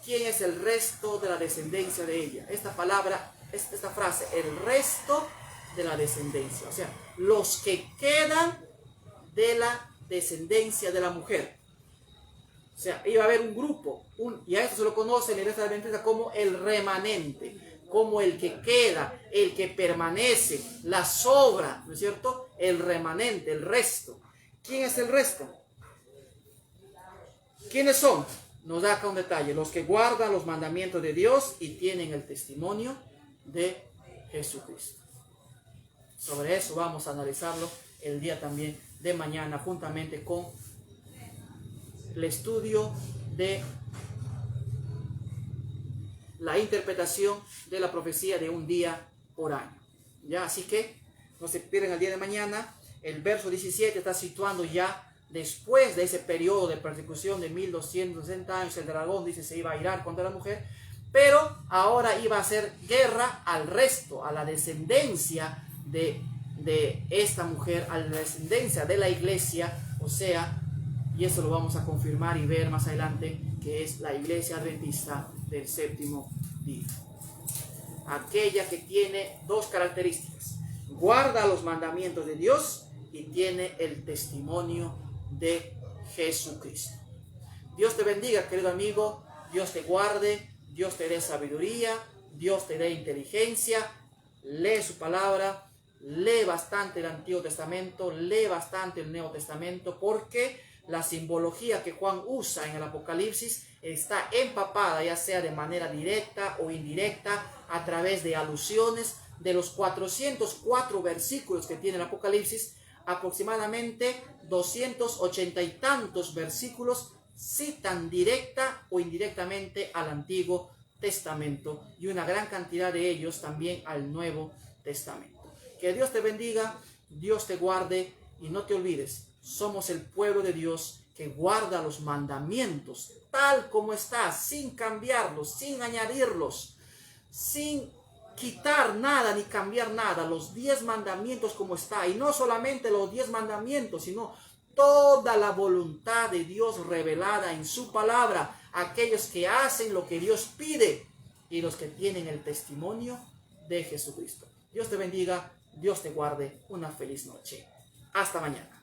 ¿Quién es el resto de la descendencia de ella? Esta palabra, esta frase, el resto de la descendencia, o sea, los que quedan de la descendencia de la mujer. O sea, iba a haber un grupo, y a esto se lo conoce en la iglesia adventista como el remanente, como el que queda, el que permanece, la sobra, ¿no es cierto? El remanente, el resto. ¿Quién es el resto? ¿Quiénes son? Nos da acá un detalle: los que guardan los mandamientos de Dios y tienen el testimonio de Jesucristo. Sobre eso vamos a analizarlo el día también de mañana, juntamente con el estudio de la interpretación de la profecía de un día por año. ¿Ya? Así que no se pierdan el día de mañana. El verso 17 está situando ya después de ese periodo de persecución de 1260 años. El dragón dice se iba a irar contra la mujer, pero ahora iba a hacer guerra al resto, a la descendencia de esta mujer, a la descendencia de la iglesia, o sea, y eso lo vamos a confirmar y ver más adelante, que es la iglesia adventista del séptimo día. Aquella que tiene dos características: guarda los mandamientos de Dios y tiene el testimonio de Jesucristo. Dios te bendiga, querido amigo. Dios te guarde, Dios te dé sabiduría, Dios te dé inteligencia. Lee su palabra, lee bastante el Antiguo Testamento, lee bastante el Nuevo Testamento, porque la simbología que Juan usa en el Apocalipsis está empapada, ya sea de manera directa o indirecta, a través de alusiones. De los 404 versículos que tiene el Apocalipsis, aproximadamente 280 y tantos versículos citan directa o indirectamente al Antiguo Testamento, y una gran cantidad de ellos también al Nuevo Testamento. Que Dios te bendiga, Dios te guarde, y no te olvides: somos el pueblo de Dios que guarda los mandamientos tal como está, sin cambiarlos, sin añadirlos, sin quitar nada ni cambiar nada. Los 10 mandamientos como está, y no solamente los 10 mandamientos, sino toda la voluntad de Dios revelada en su palabra. Aquellos que hacen lo que Dios pide y los que tienen el testimonio de Jesucristo. Dios te bendiga, Dios te guarde. Una feliz noche. Hasta mañana.